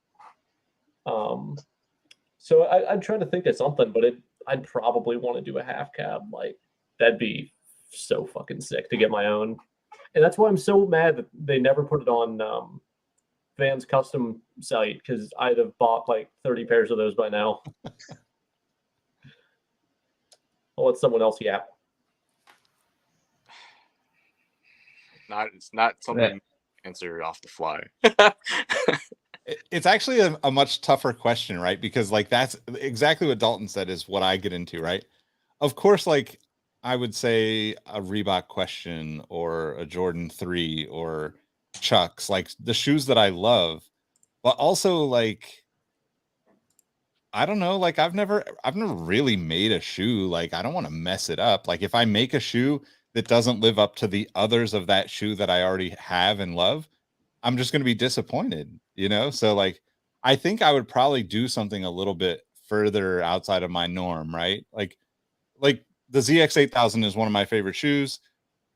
So I'd try to think of something, but I'd probably want to do a half cab. Like that'd be so fucking sick to get my own. And that's why I'm so mad that they never put it on Vans custom site, because I'd have bought like 30 pairs of those by now. I'll let someone else yap. It's not something answer off the fly. It's actually a much tougher question, right? Because like that's exactly what Dalton said is what I get into, right? Of course, like I would say a Reebok Question or a Jordan 3 or Chucks, like the shoes that I love, but also like I don't know, like I've never really made a shoe. Like I don't want to mess it up. Like if I make a shoe that doesn't live up to the others of that shoe that I already have and love, I'm just going to be disappointed, you know? So like I think I would probably do something a little bit further outside of my norm, right? Like the ZX8000 is one of my favorite shoes.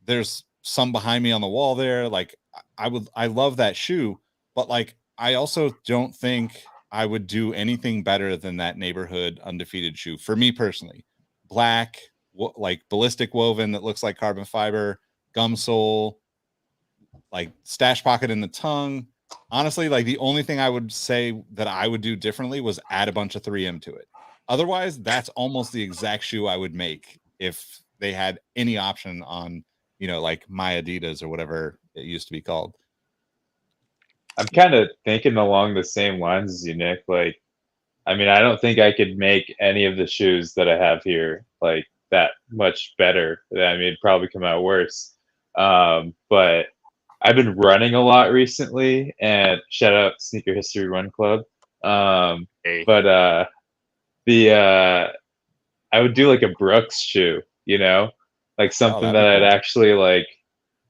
There's some behind me on the wall there. Like I love that shoe, but like I also don't think I would do anything better than that neighborhood undefeated shoe for me personally. Black, like ballistic woven that looks like carbon fiber, gum sole, like stash pocket in the tongue. Honestly, like the only thing I would say that I would do differently was add a bunch of 3M to it. Otherwise, that's almost the exact shoe I would make if they had any option on, you know, like my Adidas or whatever it used to be called. I'm kind of thinking along the same lines as you, Nick. Like, I mean, I don't think I could make any of the shoes that I have here like that much better. I mean, it'd probably come out worse. But I've been running a lot recently, and shout out Sneaker History Run Club. But I would do like a Brooks shoe, you know, like something that'd that be I'd cool. actually like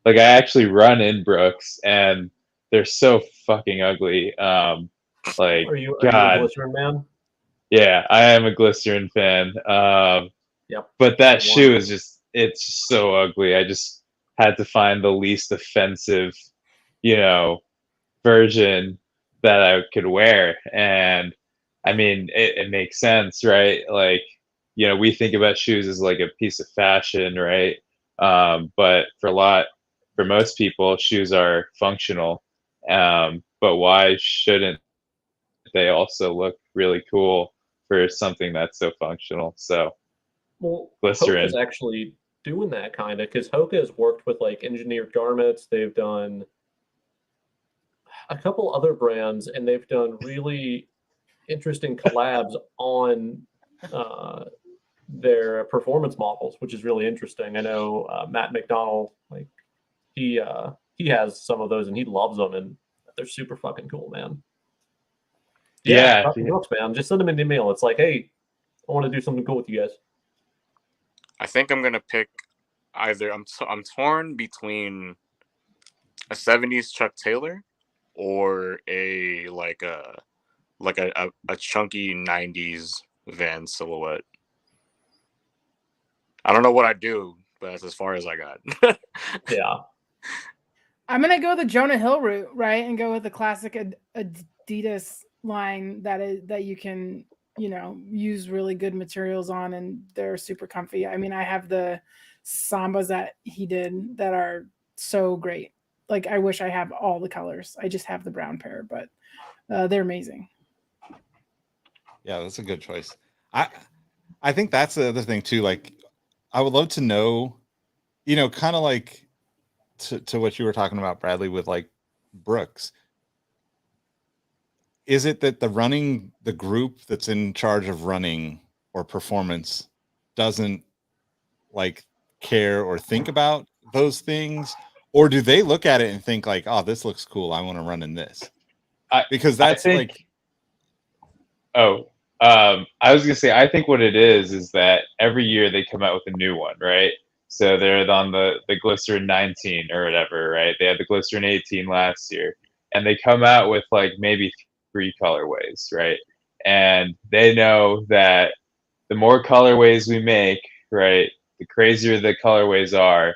I actually run in Brooks, and they're so fucking ugly. Like Are you a God, glycerin man? yeah, I am a glycerin fan. Yep. But that One. shoe is it's just so ugly. I just had to find the least offensive, you know, version that I could wear. And I mean, it makes sense, right? Like, you know, we think about shoes as like a piece of fashion, right? But for most people, shoes are functional. But why shouldn't they also look really cool for something that's so functional? So Well, glycerin. Hoka's actually doing that kind of because Hoka has worked with like engineered garments. They've done a couple other brands, and they've done really interesting collabs on their performance models, which is really interesting. I know Matt McDonald, like he has some of those, and he loves them, and they're super fucking cool, man. Yeah, Fucking Brooks, man. Just send them an email. It's like, hey, I want to do something cool with you guys. I think I'm gonna pick either. I'm torn between a '70s Chuck Taylor or a chunky '90s Van silhouette. I don't know what I do, but that's as far as I got. Yeah. I'm gonna go the Jonah Hill route, right, and go with the classic Adidas line that you can, you know, use really good materials on, and they're super comfy. I mean, I have the Sambas that he did that are so great. Like, I wish I have all the colors. I just have the brown pair, but they're amazing. Yeah, that's a good choice. I think that's the other thing too. Like, I would love to know, you know, kind of like to what you were talking about, Bradley, with like Brooks. Is it that the group that's in charge of running or performance doesn't like care or think about those things, or do they look at it and think like, oh, this looks cool, I want to run in this? Because that's think, like, I was gonna say, I think what it is that every year they come out with a new one, right? So they're on the Glycerin 19 or whatever, right? They had the Glycerin 18 last year, and they come out with like maybe 3 colorways, right? And they know that the more colorways we make, right, the crazier the colorways are,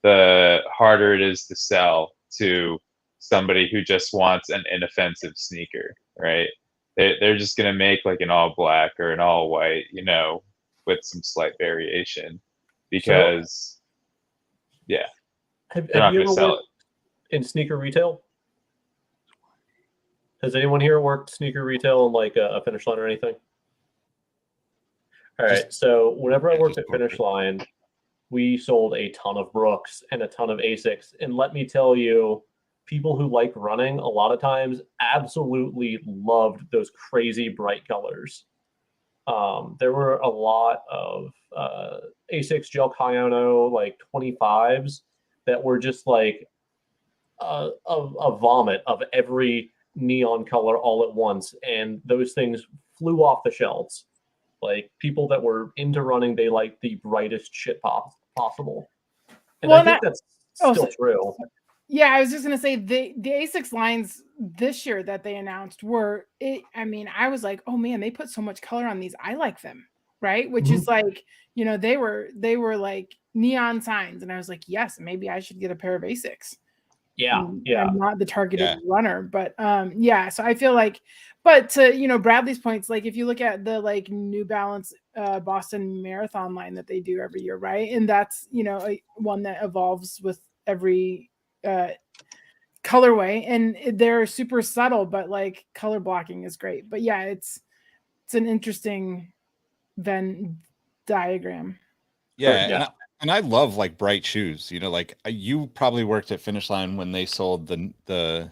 the harder it is to sell to somebody who just wants an inoffensive sneaker, right? They're just gonna make like an all black or an all white, you know, with some slight variation, because yeah, Have they're not you gonna ever sell worked in sneaker retail? Has anyone here worked sneaker retail in like a Finish Line or anything? All right. So whenever I worked at Finish Line, we sold a ton of Brooks and a ton of Asics. And let me tell you, people who like running a lot of times absolutely loved those crazy bright colors. There were a lot of Asics Gel Kyono like 25s that were just like a vomit of every neon color all at once, and those things flew off the shelves. Like, people that were into running, they liked the brightest shit possible, and I think that's still true. Yeah, I was just gonna say the Asics lines this year that they announced were it. I mean, I was like, oh man, they put so much color on these. I like them, right? Which is like, you know, they were like neon signs, and I was like, yes, maybe I should get a pair of Asics. Yeah. I'm not the targeted runner, but yeah. So I feel like, but to, you know, Bradley's points, like if you look at the like New Balance Boston Marathon line that they do every year, right? And that's, you know, one that evolves with every colorway, and they're super subtle, but like color blocking is great. But yeah, it's an interesting Venn diagram. Yeah. And I love like bright shoes, you know, like you probably worked at Finish Line when they sold the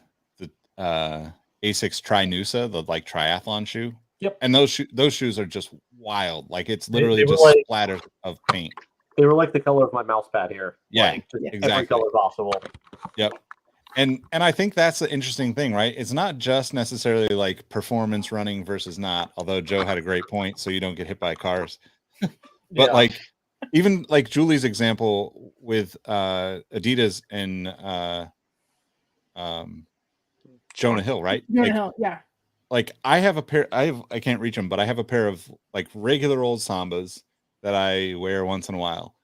Asics Tri-Nusa, the like triathlon shoe. Yep. And those shoes are just wild. Like, it's literally they just like, splatters of paint. They were like the color of my mouse pad here. Yeah, like, exactly. Every color possible. Yep. And I think that's the interesting thing, right? It's not just necessarily like performance running versus not, although Joe had a great point, so you don't get hit by cars. But like even like Julie's example with Adidas and Jonah Hill, right? Jonah Hill, yeah. Like I have a pair, I can't reach them, but I have a pair of like regular old Sambas that I wear once in a while,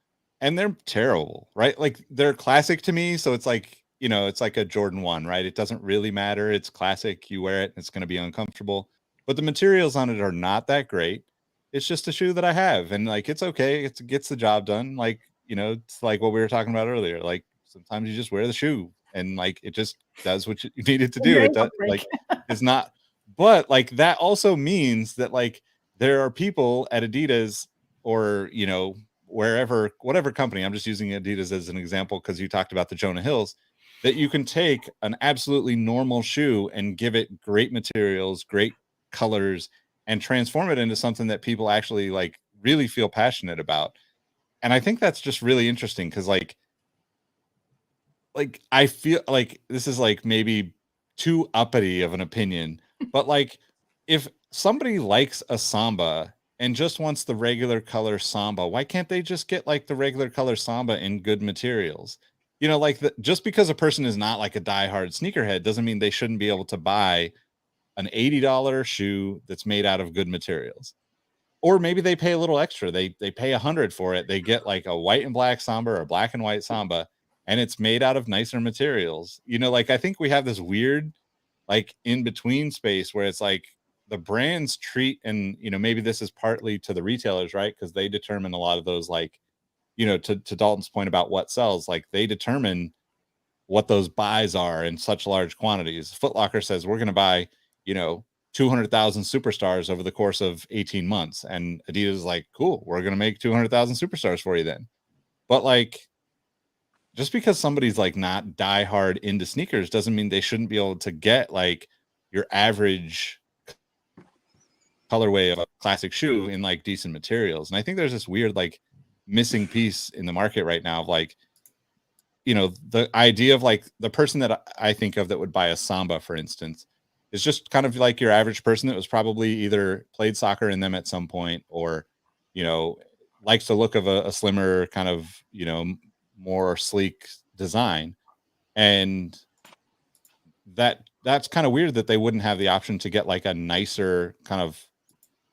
and they're terrible, right? Like they're classic to me, so it's like, you know, it's like a Jordan 1, right? It doesn't really matter. It's classic. You wear it, it's going to be uncomfortable, but the materials on it are not that great. It's just a shoe that I have, and like it's okay. It gets the job done. Like, you know, it's like what we were talking about earlier. Like sometimes you just wear the shoe, and like it just does what you need it to do. It does like it's not. But like that also means that like there are people at Adidas or, you know, wherever, whatever company, I'm just using Adidas as an example because you talked about the Jonah Hills, that you can take an absolutely normal shoe and give it great materials, great colors, and transform it into something that people actually like really feel passionate about. And I think that's just really interesting because like I feel like this is like maybe too uppity of an opinion, but like if somebody likes a Samba and just wants the regular color Samba, why can't they just get like the regular color Samba in good materials? You know, like just because a person is not like a diehard sneakerhead doesn't mean they shouldn't be able to buy an $80 shoe that's made out of good materials. Or maybe they pay a little extra. They pay 100 for it. They get like a white and black Samba or a black and white Samba, and it's made out of nicer materials. You know, like I think we have this weird like in between space where it's like the brands treat, and you know, maybe this is partly to the retailers, right? Because they determine a lot of those, like, you know, to Dalton's point about what sells, like they determine what those buys are in such large quantities. Foot Locker says we're going to buy, you know, 200,000 superstars over the course of 18 months. And Adidas is like, cool, we're going to make 200,000 superstars for you then. But like, just because somebody's like not diehard into sneakers doesn't mean they shouldn't be able to get like your average colorway of a classic shoe in like decent materials. And I think there's this weird like missing piece in the market right now of like, you know, the idea of like the person that I think of that would buy a Samba, for instance, is just kind of like your average person that was probably either played soccer in them at some point or, you know, likes the look of a slimmer kind of, you know, more sleek design. And that's kind of weird that they wouldn't have the option to get like a nicer kind of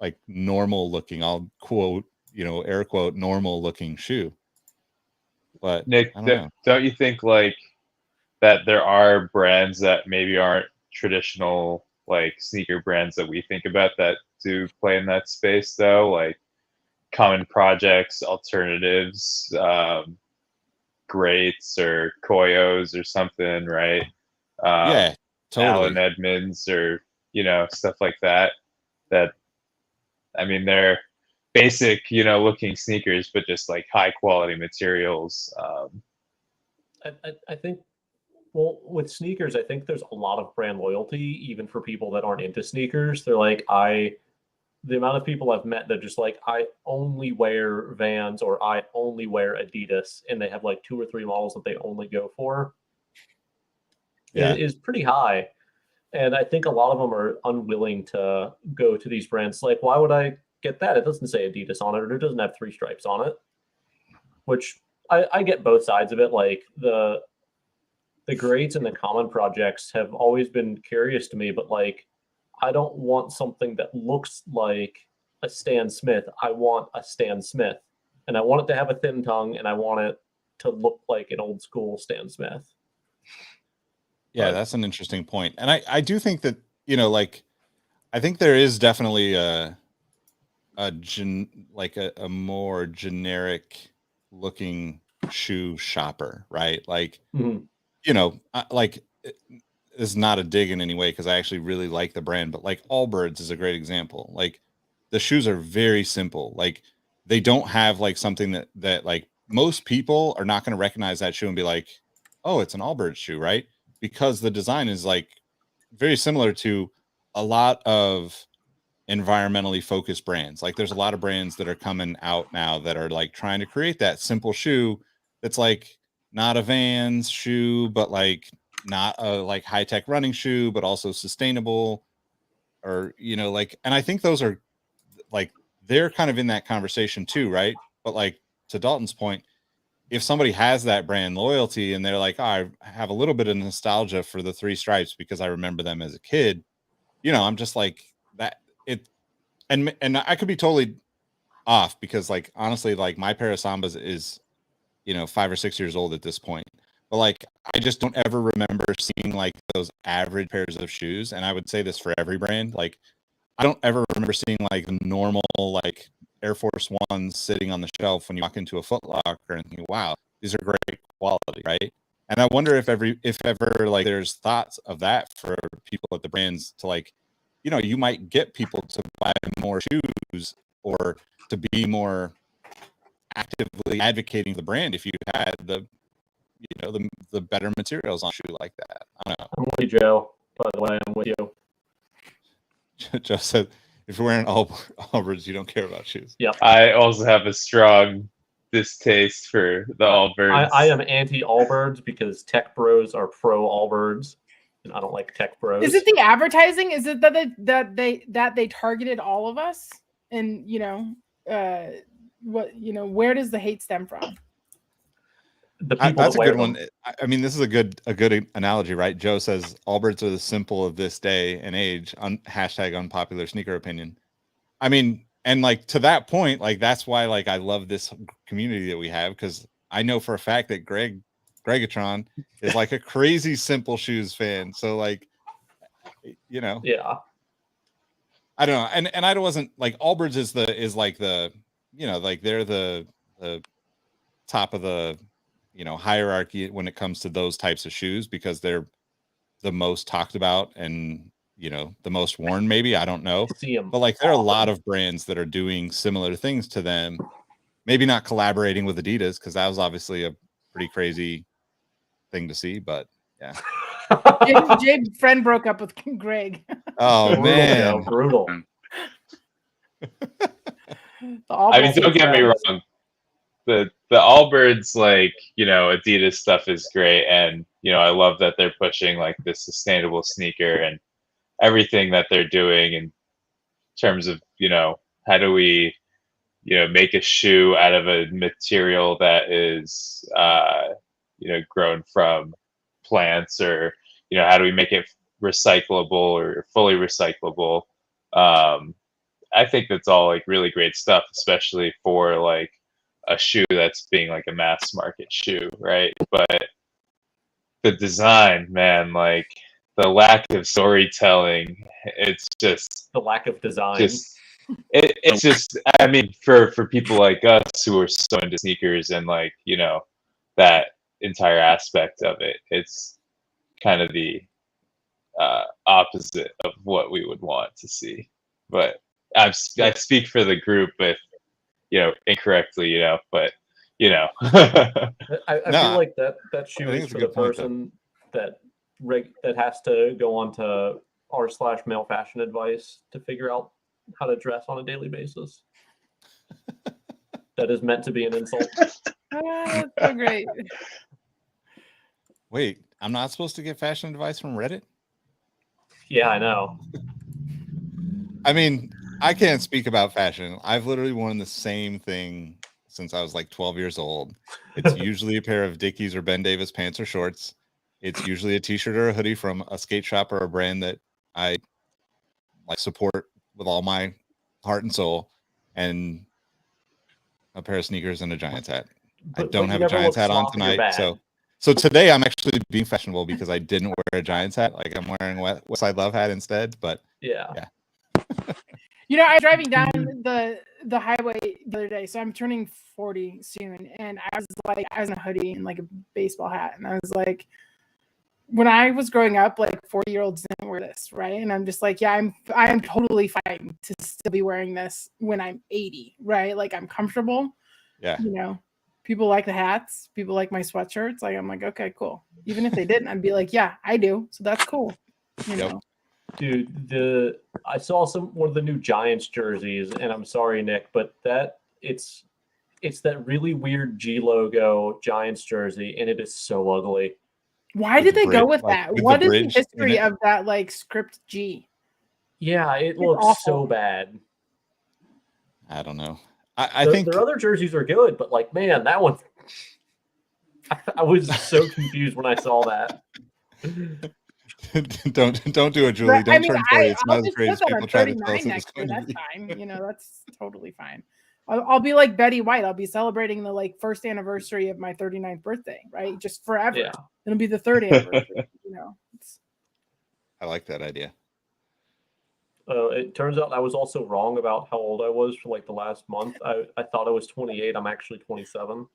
like normal looking, I'll quote, you know, air quote, normal looking shoe. But Nick, don't you think like that there are brands that maybe aren't traditional like sneaker brands that we think about that do play in that space though, like common projects, alternatives, greats or Koyos or something, right? Yeah, totally. Allen Edmonds or, you know, stuff like that. That, I mean, they're basic, you know, looking sneakers, but just like high quality materials. I think, well, with sneakers, I think there's a lot of brand loyalty, even for people that aren't into sneakers. They're like, the amount of people I've met that just like, I only wear Vans or I only wear Adidas, and they have like 2 or 3 models that they only go for. Yeah, is pretty high. And I think a lot of them are unwilling to go to these brands. Like, why would I get that? It doesn't say Adidas on it, or it doesn't have 3 stripes on it. Which I get both sides of it. Like the grades and the common projects have always been curious to me, but like I don't want something that looks like a Stan Smith. I want a Stan Smith, and I want it to have a thin tongue, and I want it to look like an old school Stan Smith. Yeah, that's an interesting point. And I do think that, you know, like I think there is definitely a more generic looking shoe shopper, right? Like, you know, like it's not a dig in any way because I actually really like the brand, but like Allbirds is a great example. Like the shoes are very simple. Like they don't have like something that like most people are not going to recognize that shoe and be like, oh, it's an Allbirds shoe, right? Because the design is like very similar to a lot of environmentally focused brands. Like there's a lot of brands that are coming out now that are like trying to create that simple shoe that's like not a Vans shoe, but like not a like high-tech running shoe, but also sustainable, or, you know, like, and I think those are like, they're kind of in that conversation too, right? But like to Dalton's point, if somebody has that brand loyalty and they're like, oh, I have a little bit of nostalgia for the Three Stripes because I remember them as a kid, I'm just like that. And I could be totally off because, like, honestly, like my pair of Sambas is, 5 or 6 years old at this point. But like, I just don't ever remember seeing like those average pairs of shoes. And I would say this for every brand. Like, I don't ever remember seeing like normal, like Air Force Ones sitting on the shelf when you walk into a Foot Locker and think, wow, these are great quality, right? And I wonder if ever like there's thoughts of that for people at the brands to like, you might get people to buy more shoes or to be more actively advocating the brand if you had the better materials on a shoe like that. I don't know. I'm with you, Joe. By the way, I'm with you. Joe said, if you're wearing Allbirds, you don't care about shoes. Yep. I also have a strong distaste for the Allbirds. I am anti Allbirds because tech bros are pro Allbirds, and I don't like tech bros. Is it the advertising? Is it that they targeted all of us? And where does the hate stem from? The people that's that a good them. one. I mean, this is a good analogy, right? Joe says Allbirds are the symbol of this day and age. Hashtag unpopular sneaker opinion. I mean, and like to that point, like that's why like I love this community that we have, because I know for a fact that Gregatron is like a crazy Simple Shoes fan. So like, Yeah. I don't know, and I wasn't like Allbirds is like the like they're the top of the hierarchy when it comes to those types of shoes because they're the most talked about and the most worn, maybe, I don't know, but like there are a lot of brands that are doing similar things to them, maybe not collaborating with Adidas because that was obviously a pretty crazy thing to see, but yeah. Jade's friend broke up with Greg. Oh man, brutal. I mean, don't get me wrong. The Allbirds, like, Adidas stuff is great, and I love that they're pushing like this sustainable sneaker and everything that they're doing in terms of how do we make a shoe out of a material that is grown from plants, or how do we make it recyclable or fully recyclable. I think that's all like really great stuff, especially for like a shoe that's being like a mass market shoe, right? But the design, man, like the lack of storytelling, it's just the lack of design. It's just, I mean, for people like us who are so into sneakers and like that entire aspect of it, it's kind of the opposite of what we would want to see. But I speak for the group if incorrectly, but I feel like that shoe is for the person that has to go on to r/male fashion advice to figure out how to dress on a daily basis. That is meant to be an insult. That's so great. Wait, I'm not supposed to get fashion advice from Reddit? Yeah, I know. I mean, I can't speak about fashion. I've literally worn the same thing since I was like 12 years old. It's usually a pair of Dickies or Ben Davis pants or shorts. It's usually a t-shirt or a hoodie from a skate shop or a brand that I like support with all my heart and soul, and a pair of sneakers and a Giants hat. I don't have a Giants hat on tonight, so today I'm actually being fashionable because I didn't wear a Giants hat. Like I'm wearing Westside Love hat instead. But yeah. I was driving down the highway the other day, so I'm turning 40 soon, and I was in a hoodie and like a baseball hat, and I was like, when I was growing up, like 40-year-olds didn't wear this, right? And I'm just like, yeah, I'm totally fine to still be wearing this when I'm 80, right? Like I'm comfortable. Yeah. People like the hats. People like my sweatshirts. Like I'm like, okay, cool. Even if they didn't, I'd be like, yeah, I do. So that's cool. Yep. Dude, I saw one of the new Giants jerseys, and I'm sorry, Nick, but it's that really weird G logo Giants jersey, and it is so ugly. Why did they go with that? With what the is the bridge history of that like script G? Yeah, it looks so bad. I don't know. I think their other jerseys are good, but like, man, that one, I was so confused when I saw that. don't do it, Julie. But, Don't I mean, turn 40. It's I'll not as just great put as that people on try to tell us 39 it was next year. going to That's be. fine. You know, that's totally fine. I'll be like Betty White. I'll be celebrating the like first anniversary of my 39th birthday, right? Just forever. Yeah. It'll be the third anniversary. You know, I like that idea. It turns out I was also wrong about how old I was for like the last month. I thought I was 28. I'm actually 27.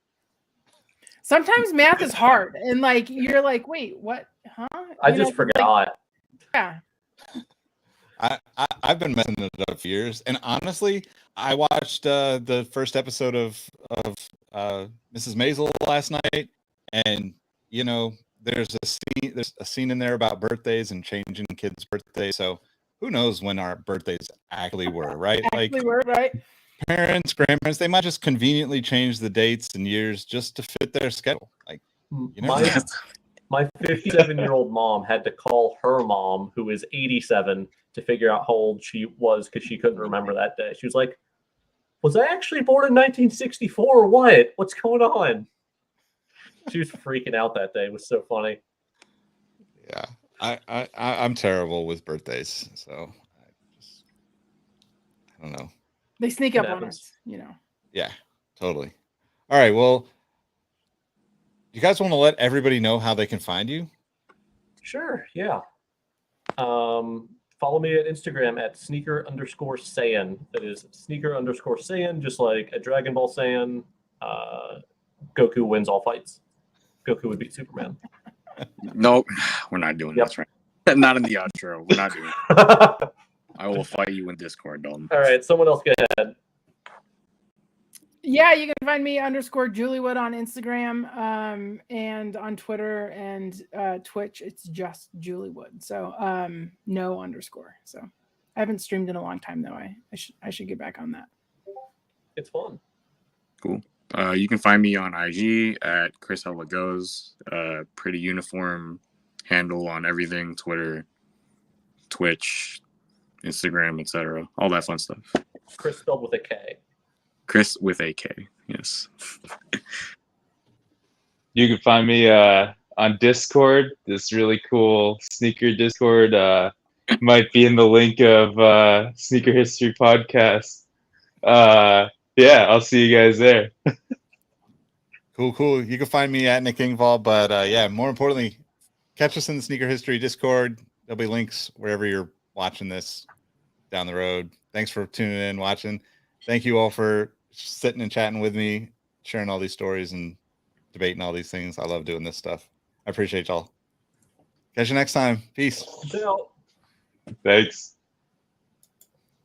sometimes math is hard, and like you're like, wait, what? Huh? I You know, just 'cause, like, forgot. yeah. I've been messing it up for years, and honestly, I watched the first episode of Mrs. Maisel last night, and you know, there's a scene in there about birthdays and changing kids' birthdays. So who knows when our birthdays actually were, right? Actually, Like we're right. parents, grandparents, they might just conveniently change the dates and years just to fit their schedule. Like, you know, My 57-year-old mom had to call her mom, who is 87, to figure out how old she was because she couldn't remember that day. She was like, "Was I actually born in 1964 or what? What's going on?" She was freaking out that day. It was so funny. yeah, I'm terrible with birthdays, so I don't know. They sneak It up on happens. us. You know. Yeah, totally. All right, well, you guys want to let everybody know how they can find you? Sure, yeah. Follow me at Instagram at sneaker_Saiyan. That is sneaker_Saiyan, just like a Dragon Ball Saiyan. Goku wins all fights. Goku would beat Superman. Nope, we're not doing Yep. this right. Not in the outro. We're not doing it. I will fight you in Discord, Dalton. All right, someone else go ahead. Yeah, you can find me _Juliewood on Instagram, and on Twitter and Twitch. It's just Juliewood. So no underscore. So I haven't streamed in a long time though. I should get back on that. It's fun. Cool. You can find me on IG at Chris Hella Goes. Pretty uniform handle on everything: Twitter, Twitch, Instagram, etc. All that fun stuff. Chris spelled with a K. Chris with a K. Yes. You can find me on Discord. This really cool sneaker Discord might be in the link of Sneaker History Podcast. Yeah, I'll see you guys there. Cool. You can find me at Nick Ingval, but yeah, more importantly, catch us in the Sneaker History Discord. There'll be links wherever you're watching this down the road. Thanks for tuning in, watching. Thank you all for sitting and chatting with me, sharing all these stories and debating all these things. I love doing this stuff. I appreciate y'all. Catch you next time. Peace. Ciao. Thanks.